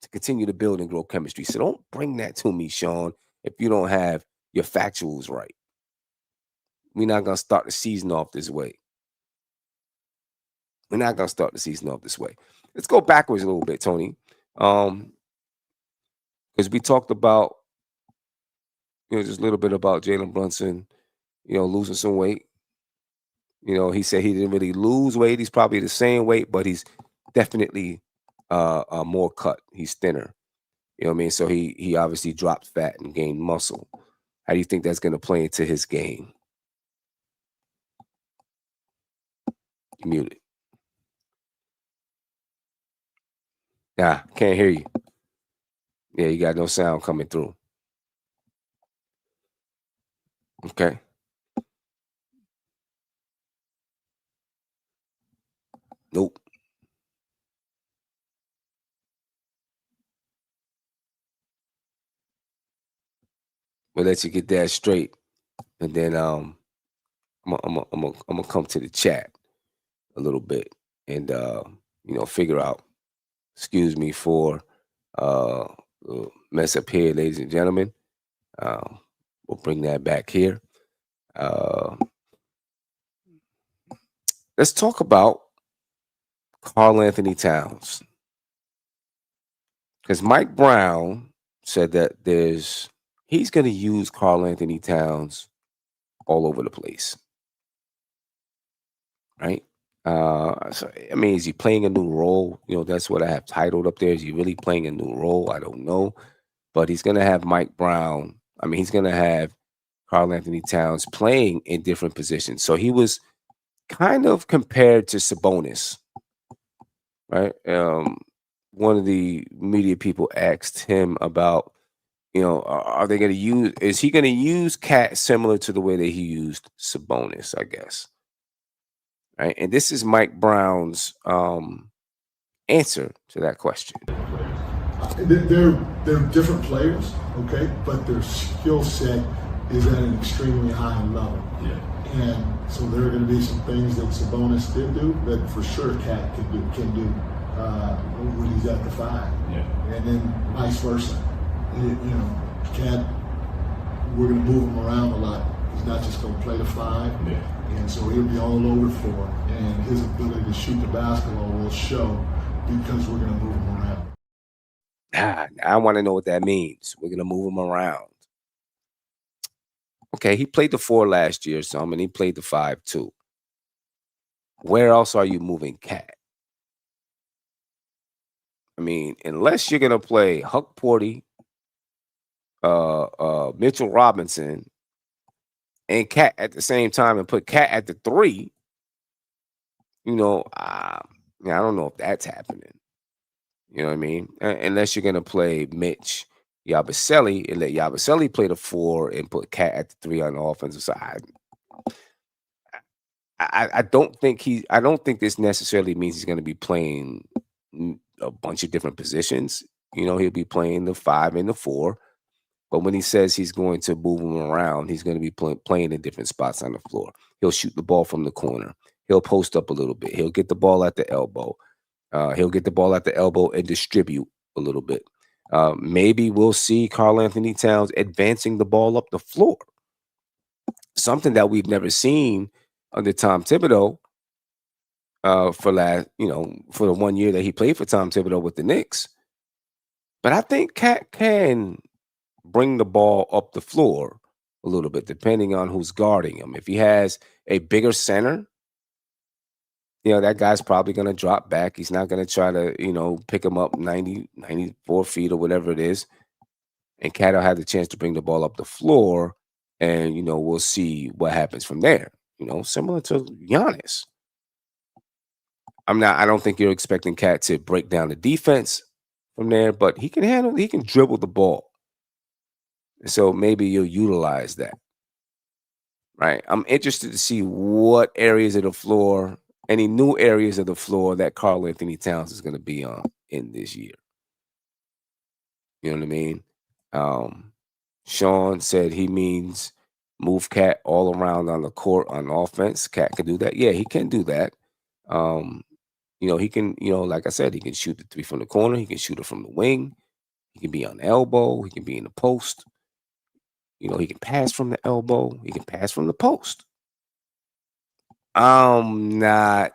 to continue to build and grow chemistry. So don't bring that to me, Sean, if you don't have your factuals right. We're not going to start the season off this way. Let's go backwards a little bit, Tony. Because we talked about, just a little bit about Jalen Brunson, losing some weight. He said he didn't really lose weight. He's probably the same weight, but he's definitely more cut. He's thinner. You know what I mean? So he obviously dropped fat and gained muscle. How do you think that's going to play into his game? You're muted. Nah, can't hear you. Yeah, you got no sound coming through. Okay. Nope. We'll let you get that straight, and then I'm gonna come to the chat a little bit and figure out. Excuse me for mess up here, ladies and gentlemen. We'll bring that back here. Let's talk about Karl-Anthony Towns, because Mike Brown said that he's going to use Karl-Anthony Towns all over the place, right? So, I mean, is he playing a new role? That's what I have titled up there. Is he really playing a new role? I don't know, but he's going to have Mike Brown. I mean, he's going to have Karl-Anthony Towns playing in different positions. So he was kind of compared to Sabonis, right? One of the media people asked him about, are they going to use? Is he going to use Cat similar to the way that he used Sabonis? I guess. Right, and this is Mike Brown's answer to that question. They're different players, okay, but their skill set is at an extremely high level. Yeah. And so there are going to be some things that Sabonis did do that for sure Cat can do when he's at the 5. Yeah. And then vice versa. Cat, we're going to move him around a lot. He's not just going to play the 5. Yeah. And so he'll be all over the floor. And his ability to shoot the basketball will show because we're going to move him around. I want to know what that means. We're going to move him around. Okay, he played the 4 last year, and he played the 5 too. Where else are you moving Cat? I mean, unless you're going to play Huck Porty, Mitchell Robinson, and Cat at the same time and put Cat at the 3, I don't know if that's happening. You know what I mean? Unless you're going to play Mitch Yabusele and let Yabusele play the 4 and put Cat at the 3 on the offensive side. I don't think this necessarily means he's going to be playing a bunch of different positions. He'll be playing the 5 and the 4. But when he says he's going to move him around, he's going to be playing in different spots on the floor. He'll shoot the ball from the corner. He'll post up a little bit. He'll get the ball at the elbow. He'll get the ball at the elbow and distribute a little bit. Maybe we'll see Karl-Anthony Towns advancing the ball up the floor. Something that we've never seen under Tom Thibodeau for the 1 year that he played for Tom Thibodeau with the Knicks. But I think Cat can bring the ball up the floor a little bit, depending on who's guarding him. If he has a bigger center, that guy's probably going to drop back. He's not going to try to, pick him up 94 feet or whatever it is. And Cat will have the chance to bring the ball up the floor. And, we'll see what happens from there. Similar to Giannis. I don't think you're expecting Cat to break down the defense from there, but he can dribble the ball. So maybe you'll utilize that. Right. I'm interested to see what areas of the floor, any new areas of the floor that Karl-Anthony Towns is going to be on in this year. You know what I mean? Sean said he means move Cat all around on the court on offense. Cat can do that. Yeah, he can do that. He can, like I said, he can shoot the 3 from the corner. He can shoot it from the wing. He can be on the elbow. He can be in the post. He can pass from the elbow. He can pass from the post. I'm not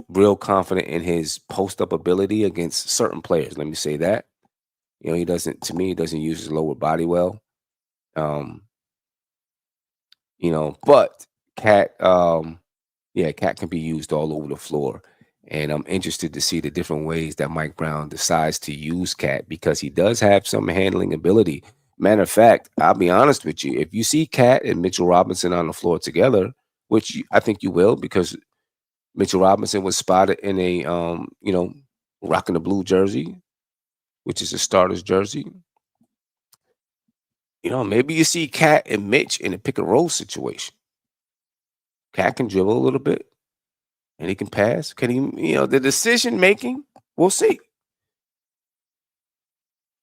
real confident in his post-up ability against certain players. Let me say that. He doesn't use his lower body well. But Cat, Cat can be used all over the floor. And I'm interested to see the different ways that Mike Brown decides to use Cat, because he does have some handling ability. Matter of fact, I'll be honest with you. If you see Cat and Mitchell Robinson on the floor together, which I think you will, because Mitchell Robinson was spotted in a, rocking the blue jersey, which is a starter's jersey. Maybe you see Cat and Mitch in a pick and roll situation. Cat can dribble a little bit, and he can pass. Can he? The decision making, we'll see.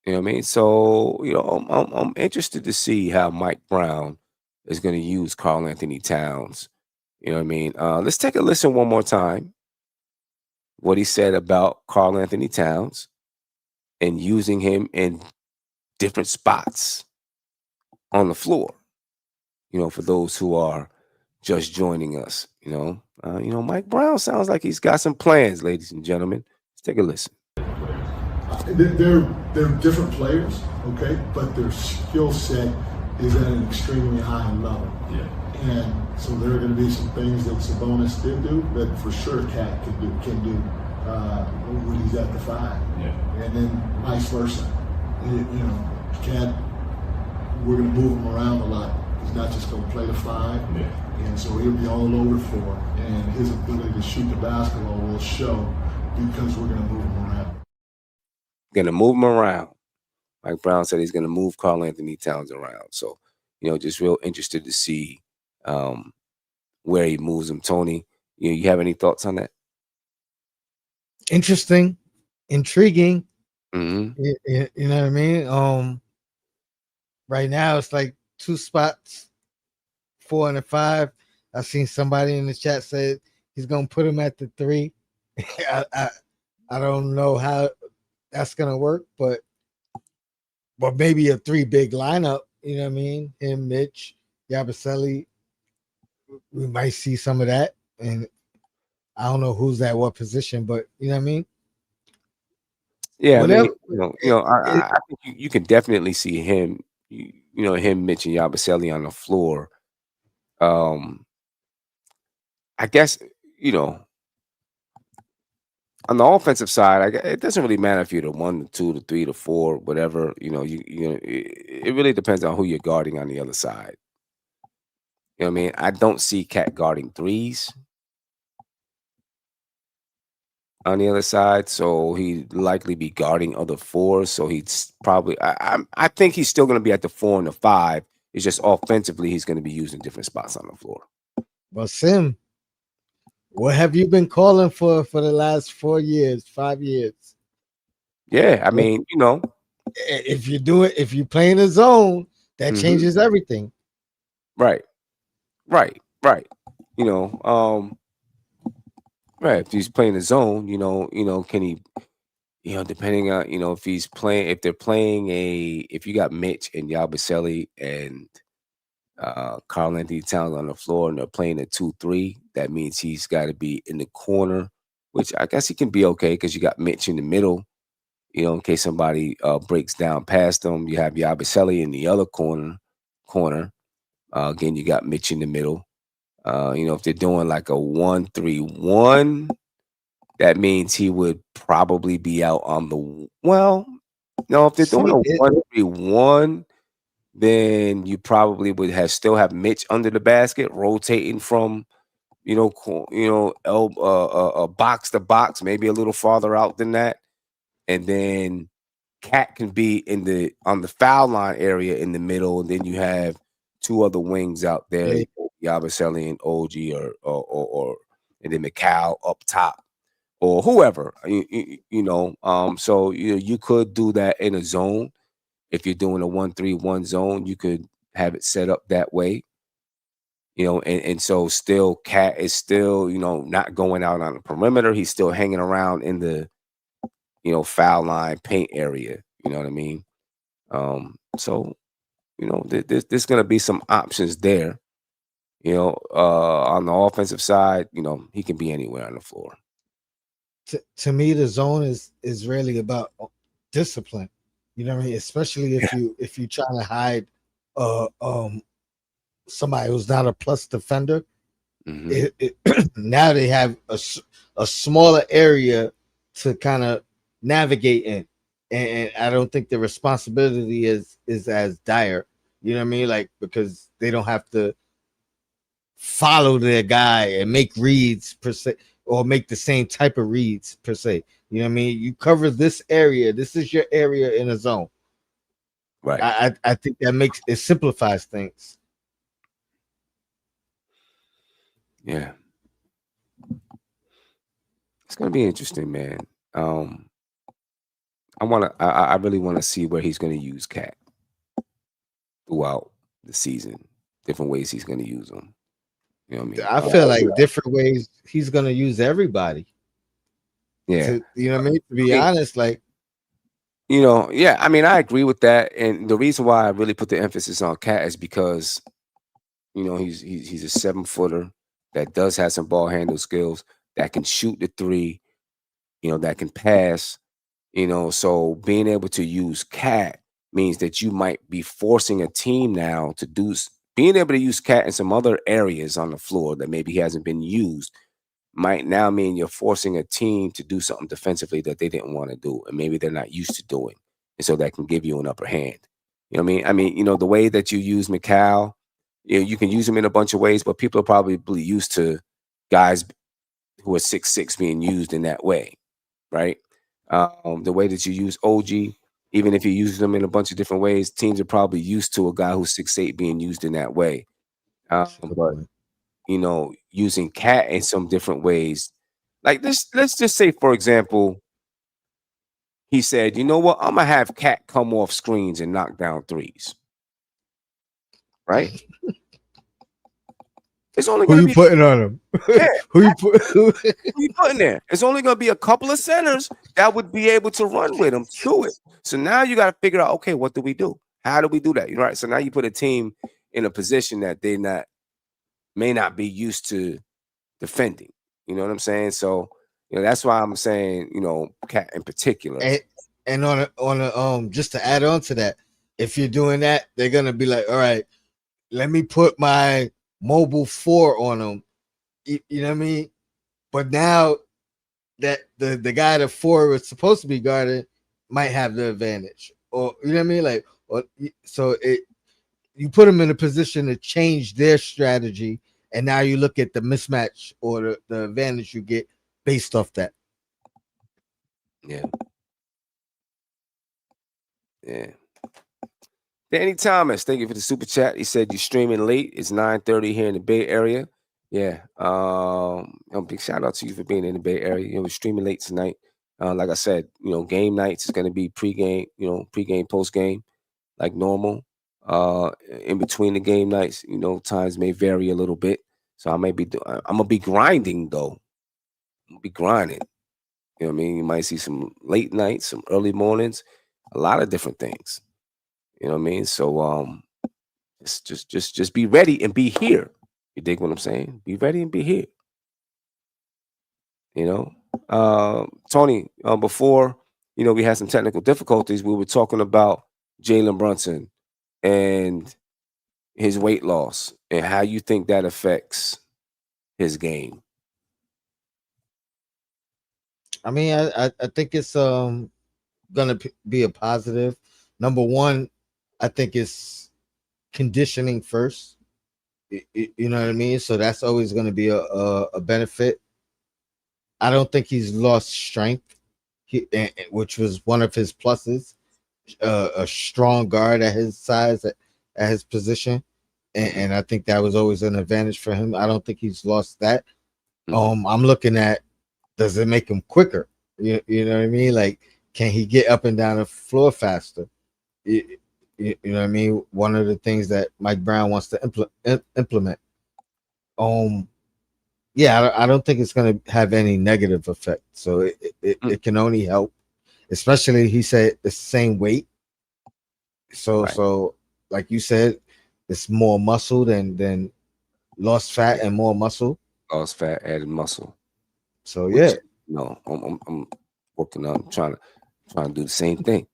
You know what I mean? So, I'm interested to see how Mike Brown is going to use Karl-Anthony Towns. You know what I mean? Let's take a listen one more time. What he said about Karl-Anthony Towns and using him in different spots on the floor. For those who are just joining us, Mike Brown sounds like he's got some plans, ladies and gentlemen. Let's take a listen. They're different players, okay, but their skill set is at an extremely high level. Yeah. And so there are going to be some things that Sabonis did do that for sure Cat can do when he's at the 5. Yeah. And then vice versa. Cat, we're going to move him around a lot. He's not just going to play the 5. Yeah. And so he'll be all over the floor. And his ability to shoot the basketball will show because we're going to move him around. Going to move him around. Mike Brown said he's going to move Karl-Anthony Towns around. So, just real interested to see where he moves him. Tony, you have any thoughts on that? interesting, intriguing. Hmm. You know what I mean? Right now it's like two spots, 4 and 5. I seen somebody in the chat said he's gonna put him at the 3. I, I I don't know how that's gonna work, but maybe a 3 big lineup. You know what I mean? Him, Mitch, Yabusele. We might see some of that, and I don't know who's at what position, but you know what I mean. Yeah, I mean, Whatever. I think you can definitely see him, him, Mitch, and Yabusele on the floor. Um, I guess you know on the offensive side, it doesn't really matter if you're the 1, the 2, the 3, the 4, whatever. It really depends on who you're guarding on the other side. You know what I mean? I don't see Cat guarding threes on the other side, so he'd likely be guarding other fours. So I think he's still going to be at the 4 and the 5. It's just offensively he's going to be using different spots on the floor. Well, Sim, what have you been calling for the last 4 years, 5 years? Yeah, I What mean, if you play in a zone, that mhm, changes everything. right, right. You know, right. If he's playing the zone, can he? Depending on if he's playing, if you got Mitch and Yabusele and Carl Anthony Towns on the floor and they're playing a 2-3, that means he's got to be in the corner, which I guess he can be okay because you got Mitch in the middle. In case somebody breaks down past him, you have Yabusele in the other corner. Again, you got Mitch in the middle. If they're doing like a 1-3-1, that means he would probably be out on the well. No, if they're doing See, a 1-3-1, then you probably would still have Mitch under the basket, rotating from box to box, maybe a little farther out than that, and then Cat can be on the foul line area in the middle, and then you have two other wings out there, hey, Yabusele and OG, or and then McCall up top or whoever. So you could do that in a zone. If you're doing a 1-3-1 zone, you could have it set up that way. And so still Cat is still, not going out on the perimeter. He's still hanging around in the, foul line paint area. You know what I mean? So, there's gonna be some options there. On the offensive side, he can be anywhere on the floor. to me, the zone is really about discipline. You know what I mean? Especially if you trying to hide uh um somebody who's not a plus defender. Hmm. Now they have a smaller area to kind of navigate in, and I don't think the responsibility is as dire. You know what I mean? Like, because they don't have to follow their guy and make reads per se, or make the same type of reads per se. You know what I mean? You cover this area. This is your area in a zone. Right. I think that makes it simplifies things. Yeah. It's gonna be interesting, man. Um, I really want to see where he's gonna use Cat throughout the season. Different ways he's gonna use him. You know what I mean? I feel like different ways he's gonna use everybody. Yeah. To you know what I mean? To be I mean, honest, like yeah. I mean, I agree with that, and the reason why I really put the emphasis on Cat is because he's a 7-footer that does have some ball handle skills, that can shoot the three, that can pass. So being able to use Cat means that you might be forcing a team now to being able to use Cat in some other areas on the floor that maybe he hasn't been used might now mean you're forcing a team to do something defensively that they didn't want to do and maybe they're not used to doing. And so that can give you an upper hand. You know what I mean? I mean, the way that you use McCall, you can use him in a bunch of ways, but people are probably used to guys who are 6'6" being used in that way, right? The way that you use OG, even if you use them in a bunch of different ways, teams are probably used to a guy who's 6'8" being used in that way. that's a good But point. using Cat in some different ways, Like this, let's just say, for example, he said, "You know what? I'm gonna have Cat come off screens and knock down threes." Right? It's only Who gonna you be putting on him? yeah. Who you put? Who you putting there? It's only gonna be a couple of centers that would be able to run with him through it. So now you got to figure out, okay, what do we do? How do we do that? You're right. So now you put a team in a position that they not may not be used to defending. You know what I'm saying? So that's why I'm saying Cat in particular. and, and on a just to add on to that, if you're doing that, they're gonna be like, all right, let me put my mobile 4 on them. You know what I mean? But now that the guy that 4 was supposed to be guarded might have the advantage, or you know what I mean? Like, or so you put them in a position to change their strategy, and now you look at the mismatch or the advantage you get based off that. Yeah. Yeah. Danny Thomas, thank you for the super chat. He said you're streaming late. It's 9:30 here in the Bay Area. Yeah. Big shout out to you for being in the Bay Area. We're streaming late tonight. Like I said, game nights is gonna be pregame, pregame, postgame, like normal. In between the game nights, times may vary a little bit. So I'm gonna be grinding though. I'm gonna be grinding. You know what I mean? You might see some late nights, some early mornings, a lot of different things. You know what I mean? So just be ready and be here. You dig what I'm saying? Be ready and be here. Tony, before we had some technical difficulties. We were talking about Jalen Brunson and his weight loss and how you think that affects his game. I mean, I think it's gonna be a positive. Number one, I think it's conditioning first. You know what I mean? So that's always going to be a benefit. I don't think he's lost strength, which was one of his pluses. A strong guard at his size, at his position, and I think that was always an advantage for him. I don't think he's lost that. I'm looking at, does it make him quicker? You know what I mean? Like, can he get up and down the floor faster? You know what I mean? One of the things that Mike Brown wants to implement. Yeah, I don't think it's going to have any negative effect. So it can only help, especially he said the same weight. So Right. so like you said, it's more muscle than lost fat and more muscle. Lost fat, added muscle. So Which, yeah, I'm working on trying to do the same thing.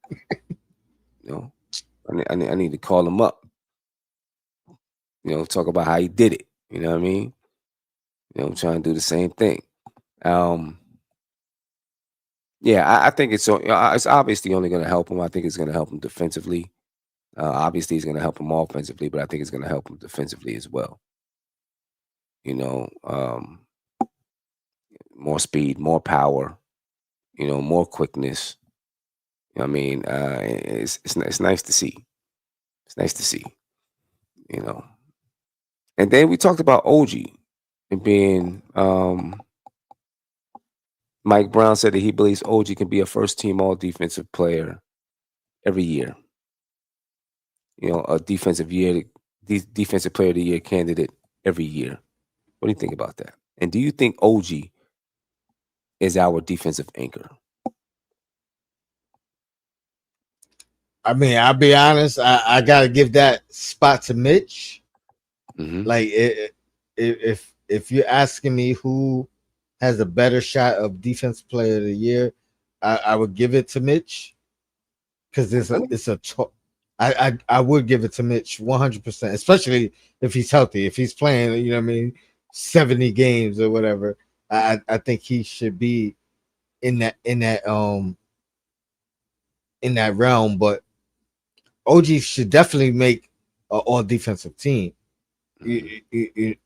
I need to call him up. Talk about how he did it. You know what I mean? I'm trying to do the same thing. Yeah, I think it's obviously only going to help him. I think it's going to help him defensively. Obviously, it's going to help him offensively, but I think it's going to help him defensively as well. More speed, more power, more quickness. I mean, it's nice to see. It's nice to see. And then we talked about OG and being. Mike Brown said that he believes OG can be a first team all defensive player every year. A defensive player of the year candidate every year. What do you think about that? And do you think OG is our defensive anchor? I mean, I'll be honest. I got to give that spot to Mitch. Mm-hmm. Like, if you're asking me who has a better shot of defense player of the year, I would give it to Mitch, because I would give it to Mitch 100%, especially if he's healthy, if he's playing, 70 games or whatever. I think he should be in that realm, but OG should definitely make an all defensive team. You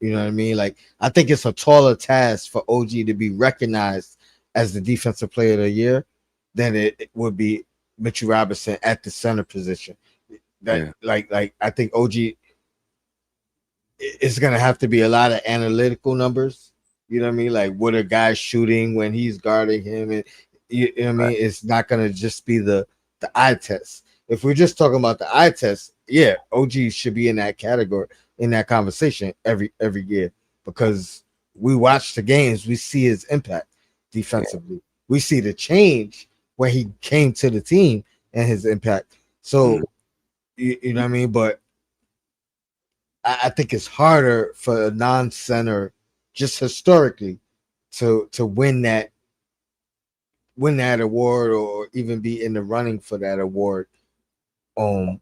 know what I mean? Like, I think it's a taller task for OG to be recognized as the defensive player of the year than it would be Mitchell Robinson at the center position. Like I think OG is gonna have to be a lot of analytical numbers You know what I mean? Like what a guy's shooting when he's guarding him, and you know what I mean. It's not gonna just be the eye test. If we're just talking about the eye test, yeah, OG should be in that category, in that conversation every year, because we watch the games, we see his impact defensively, we see the change when he came to the team and his impact. So you know what I mean. But I think it's harder for a non-center, just historically, to win that award or even be in the running for that award. Um,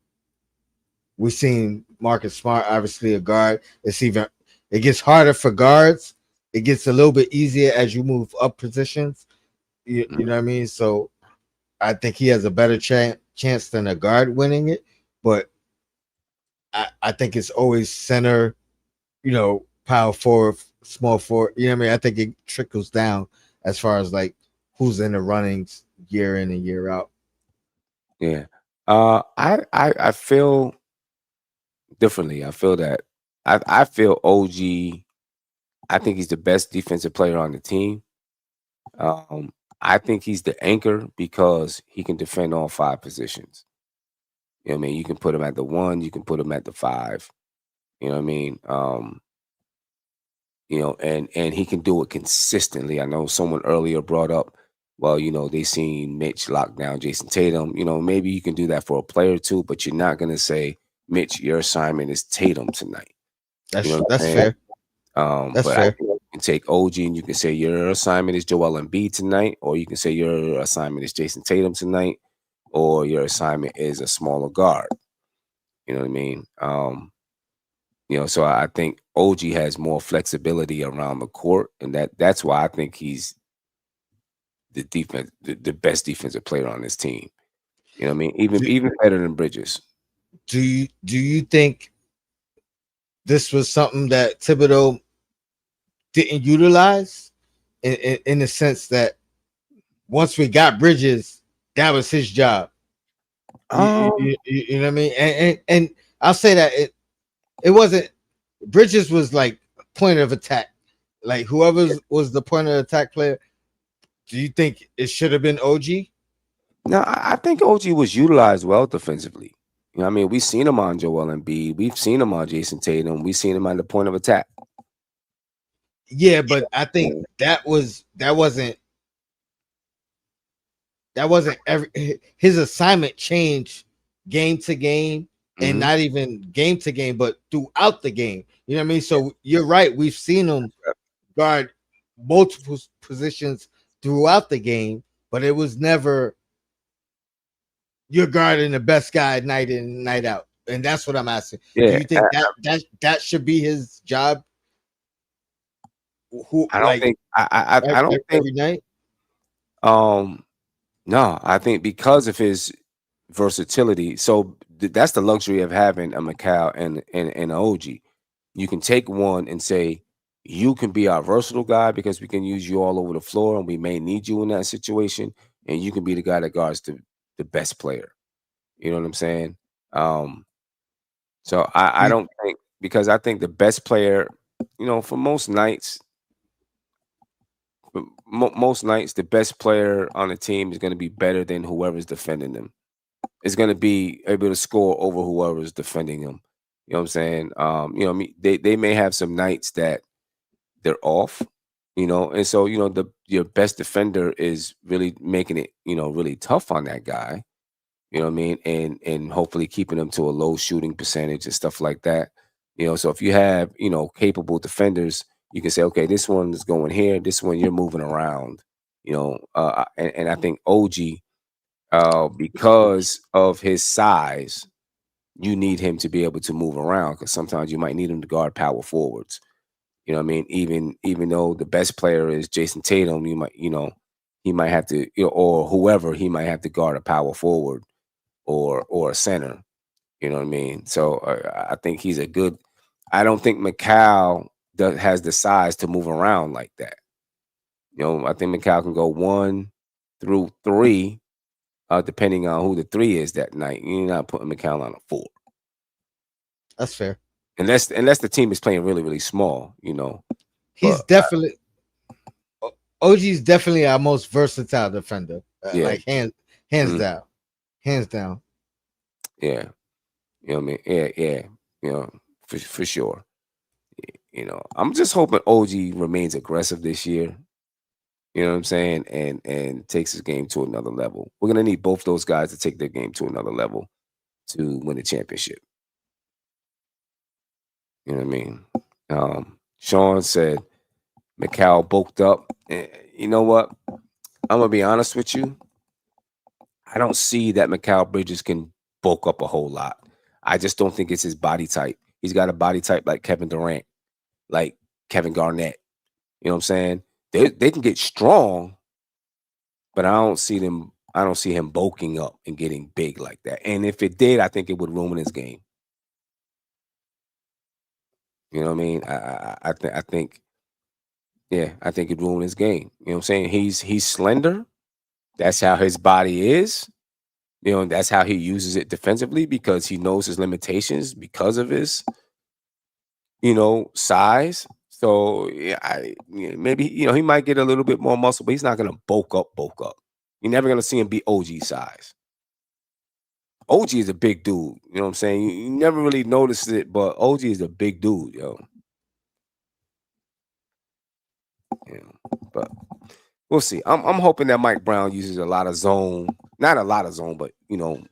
we've seen Marcus Smart, obviously a guard. It gets harder for guards. It gets a little bit easier as you move up positions. You know what I mean? So I think he has a better chance than a guard winning it. But I think it's always center, power forward, small forward. You know what I mean? I think it trickles down as far as like who's in the runnings year in and year out. Yeah. I feel differently. I feel that I feel OG. I think he's the best defensive player on the team. Um, I think he's the anchor because he can defend all five positions. You know what I mean? You can put him at the one, you can put him at the five. You know what I mean? And he can do it consistently. I know someone earlier brought up, well, they seen Mitch lock down Jason Tatum. Maybe you can do that for a player or two, but you're not gonna say, Mitch, your assignment is Tatum tonight. You know what I'm That's saying? fair. That's But I fair. think you can take OG and you can say your assignment is Joel Embiid tonight, or you can say your assignment is Jason Tatum tonight, or your assignment is a smaller guard. You know what I mean? So I think OG has more flexibility around the court, and that's why I think he's the best defensive player on this team. You know what I mean? Do, Even better than Bridges. do you think this was something that Thibodeau didn't utilize in the sense that once we got Bridges, that was his job? You know what I mean? And I'll say that it wasn't. Bridges was like point of attack. Like whoever was the point of attack player, do you think it should have been OG? No, I think OG was utilized well defensively. You know what I mean? We've seen him on Joel Embiid. We've seen him on Jason Tatum. We've seen him on the point of attack. Yeah, but I think that wasn't every his assignment changed game to game, and Mhm. not even game to game, but throughout the game. You know what I mean? So you're right. We've seen him guard multiple positions throughout the game, but it was never you're guarding the best guy night in and night out. And that's what I'm asking. Do Yeah, you think that should be his job? Who I don't like think I don't think every night? um no, I think because of his versatility. So that's the luxury of having a McCall and an OG. You can take one and say, you can be our versatile guy because we can use you all over the floor and we may need you in that situation. And you can be the guy that guards the best player. You know what I'm saying? Um, so I You, don't think, because I think the best player, for most nights, most nights, the best player on the team is going to be better than whoever's defending them. Is going to be able to score over whoever's defending them. You know what I'm saying? They may have some nights that they're off, and so your best defender is really making it, really tough on that guy. You know what I mean? And hopefully keeping them to a low shooting percentage and stuff like that. So if you have, capable defenders, you can say, okay, this one is going here, this one you're moving around. And I think OG, because of his size, you need him to be able to move around because sometimes you might need him to guard power forwards. You know what I mean? Even though the best player is Jason Tatum, he might have to, or whoever, he might have to guard a power forward or a center. You know what I mean? So I think he's a good. I don't think McCall has the size to move around like that. I think McCall can go 1 through 3, depending on who the 3 is that night. You're not putting McCall on a 4. that's fair. Unless the team is playing really, really small. He's But definitely OG is definitely our most versatile defender. Yeah. Like hands Mhm. down, hands down. Yeah. You know what I mean? Yeah, yeah. You know, for sure. You know, I'm just hoping OG remains aggressive this year. You know what I'm saying? And takes his game to another level. We're gonna need both those guys to take their game to another level to win a championship. You know what I mean? Sean said McCall bulked up. You know what? I'm gonna be honest with you. I don't see that Mikal Bridges can bulk up a whole lot. I just don't think it's his body type. He's got a body type like Kevin Durant, like Kevin Garnett. You know what I'm saying? They can get strong, but I don't see them. I don't see him bulking up and getting big like that. And if it did, I think it would ruin his game. You know what I mean? I think yeah, I think it ruined his game. You know what I'm saying? He's slender. That's how his body is. You know, and that's how he uses it defensively because he knows his limitations because of his, size. So yeah, maybe he might get a little bit more muscle, but he's not gonna bulk up, bulk up. You're never gonna see him be OG size. OG is a big dude. You know what I'm saying? You never really noticed it, but OG is a big dude, yo. You know, but we'll see. I'm hoping that Mike Brown uses a lot of zone, not a lot of zone, but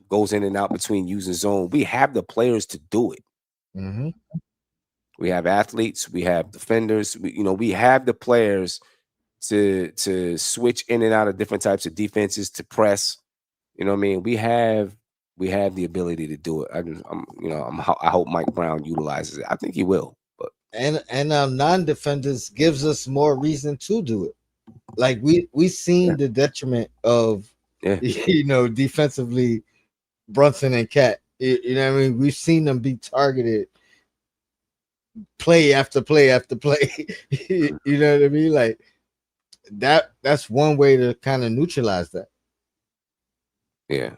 goes in and out between using zone. We have the players to do it. Mm-hmm. We have athletes, we have defenders, we have the players to switch in and out of different types of defenses to press. You know what I mean? We have the ability to do it. I hope Mike Brown utilizes it. I think he will. But And our non-defenders gives us more reason to do it. Like we yeah, seen the detriment of yeah, defensively Brunson and Cat. You know what I mean? We've seen them be targeted play after play after play. You know what I mean? Like that's one way to kind of neutralize that. yeah.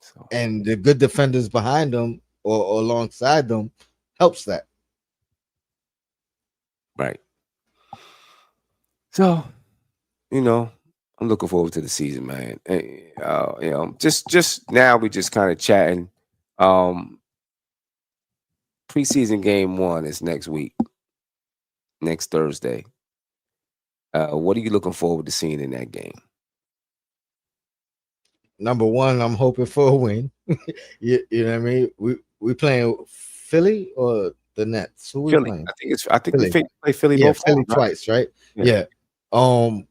So And the good defenders behind them or alongside them helps that. right. So you know, I'm looking forward to the season, man. Just now we just kind of chatting. Um, Preseason game 1 is next week, next Thursday. What are you looking forward to seeing in that game? Number one, I'm hoping for a win. You know what I mean? We playing Philly or the Nets? Who we Philly. playing? I think we Philly. play Philly Yeah, both times, Philly right? twice, right? Yeah. Yeah. Um,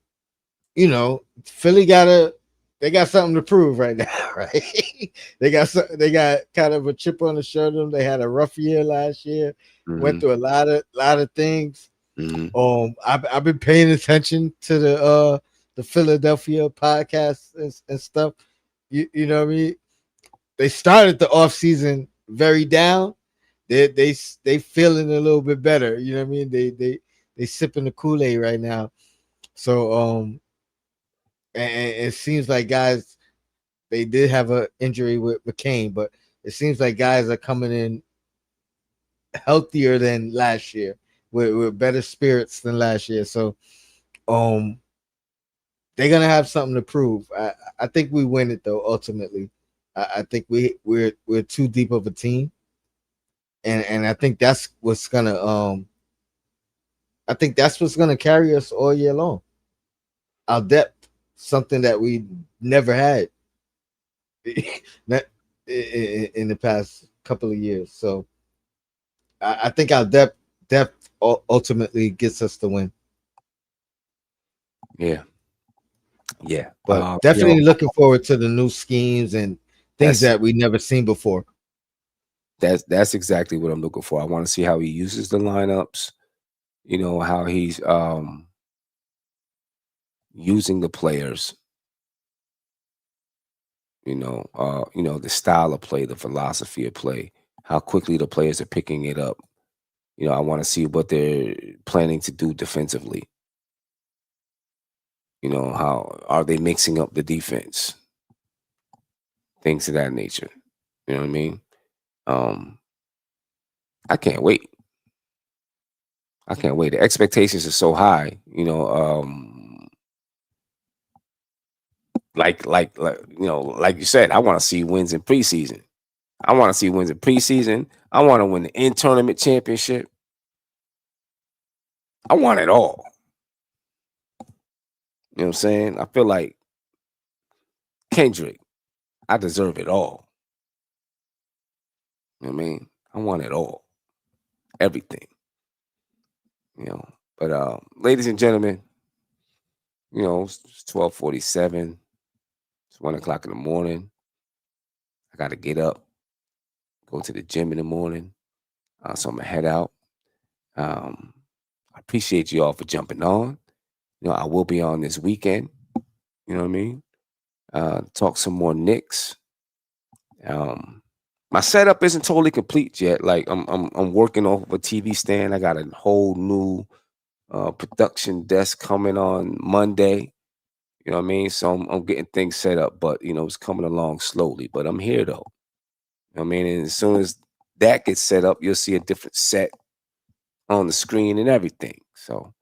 Philly they got something to prove right now, right? They got kind of a chip on the shoulder. They had a rough year last year. Went Mm-hmm. through a lot of things. Mm-hmm. I've been paying attention to the Philadelphia podcast and stuff. You know what I mean? They started the off season very down. They feeling a little bit better. You know what I mean? They sipping the Kool-Aid right now. So and it seems like guys they did have an injury with McCain, but it seems like guys are coming in healthier than last year with better spirits than last year. So um they're gonna have something to prove. I think we win it though. Ultimately, I think we're too deep of a team, and I think that's what's gonna carry us all year long. Our depth, something that we never had in the past couple of years. So I think our depth ultimately gets us the win. Yeah. Yeah. But definitely looking forward to the new schemes and things That's that we never seen before. that's exactly what I'm looking for. I want to see how he uses the lineups. How he's using the players. The style of play, the philosophy of play, how quickly the players are picking it up. I want to see what they're planning to do defensively. How are they mixing up the defense? Things of that nature. You know what I mean? I can't wait. I can't wait. The expectations are so high. Like like you said, I want to see wins in preseason. I want to see wins in preseason. I want to win the in-tournament championship. I want it all. You know what I'm saying? I feel like Kendrick, I deserve it all. You know what I mean? I want it all. Everything. You know. But ladies and gentlemen, you know, it's 12:47. It's 1:00 in the morning. I gotta get up, go to the gym in the morning. So I'm gonna head out. I appreciate you all for jumping on. You know, I will be on this weekend. You know what I mean? Talk some more Knicks. My setup isn't totally complete yet. Like I'm working off of a TV stand. I got a whole new production desk coming on Monday. You know what I mean? So I'm getting things set up, but you know, it's coming along slowly. But I'm here though. You know what I mean? And as soon as that gets set up, you'll see a different set on the screen and everything. So,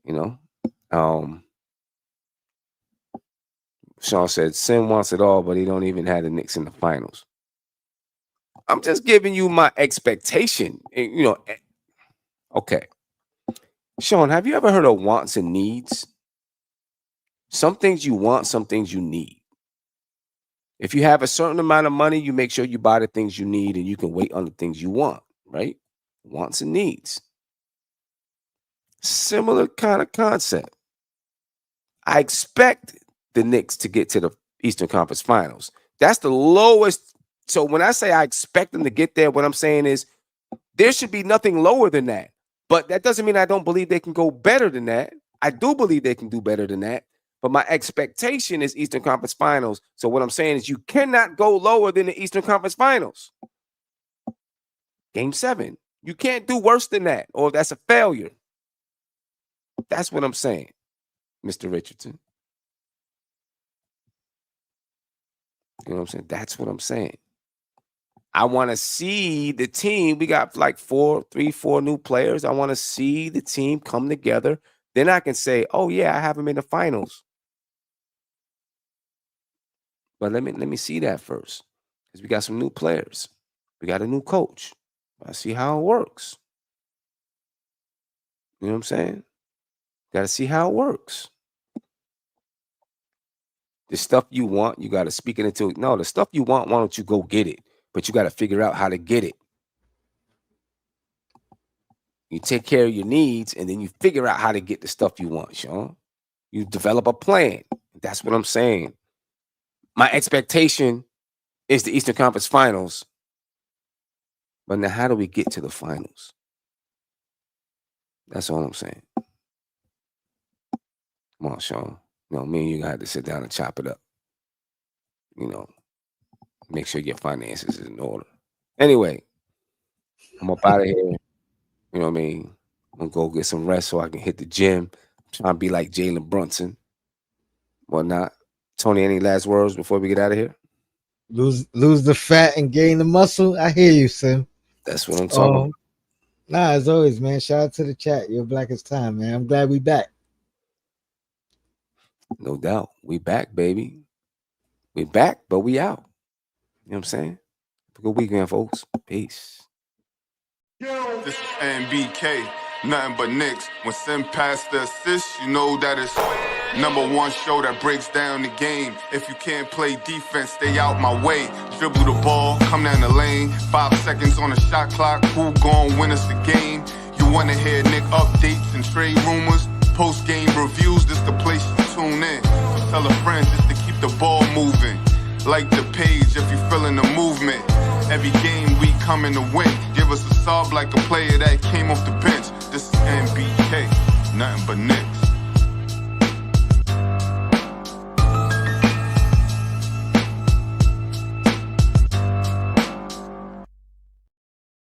you know, Sean said Sim wants it all, but he don't even have the Knicks in the finals. I'm just giving you my expectation. You know, okay. Sean, have you ever heard of wants and needs? Some things you want, some things you need. If you have a certain amount of money, you make sure you buy the things you need and you can wait on the things you want, right? Wants and needs. Similar kind of concept. I expect the Knicks to get to the Eastern Conference Finals. That's the lowest. So when I say I expect them to get there, what I'm saying is there should be nothing lower than that. But that doesn't mean I don't believe they can go better than that. I do believe they can do better than that. But my expectation is Eastern Conference Finals. So what I'm saying is you cannot go lower than the Eastern Conference Finals. Game 7. You can't do worse than that, or that's a failure. That's what I'm saying, Mr. Richardson. You know what I'm saying? That's what I'm saying. I want to see the team. We got like 4 new players. I want to see the team come together. Then I can say, oh, yeah, I have them in the finals. But let me see that first. Because we got some new players. We got a new coach. I see how it works. You know what I'm saying? Got to see how it works. The stuff you want, you got to speak it into. No, the stuff you want, why don't you go get it? But you got to figure out how to get it. You take care of your needs, and then you figure out how to get the stuff you want, Sean. You develop a plan. That's what I'm saying. My expectation is the Eastern Conference Finals. But now how do we get to the finals? That's all I'm saying. Come on, Sean. You know, me and you got to sit down and chop it up. You know, make sure your finances is in order. Anyway, I'm up out of here. You know what I mean? I'm going to go get some rest so I can hit the gym. I'm trying to be like Jalen Brunson. Whatnot. Tony, any last words before we get out of here? Lose the fat and gain the muscle. I hear you, Sim. That's what I'm talking about. Nah, as always, man. Shout out to the chat. You're black as time, man. I'm glad we back. No doubt. We back, baby. We back, but we out. You know what I'm saying? Have a good weekend, folks. Peace. This is NBK, nothing but Knicks. When Sim passed the assist, you know that it's #1 show that breaks down the game. If you can't play defense, stay out my way. Dribble the ball, come down the lane. 5 seconds on the shot clock, who gon' win us the game? You wanna hear Nick updates and trade rumors? Post-game reviews, this the place to tune in. So tell a friend just to keep the ball moving. Like the page if you're feeling the movement. Every game we coming to win. Give us a sub like a player that came off the bench. This is NBK, nothing but Knicks.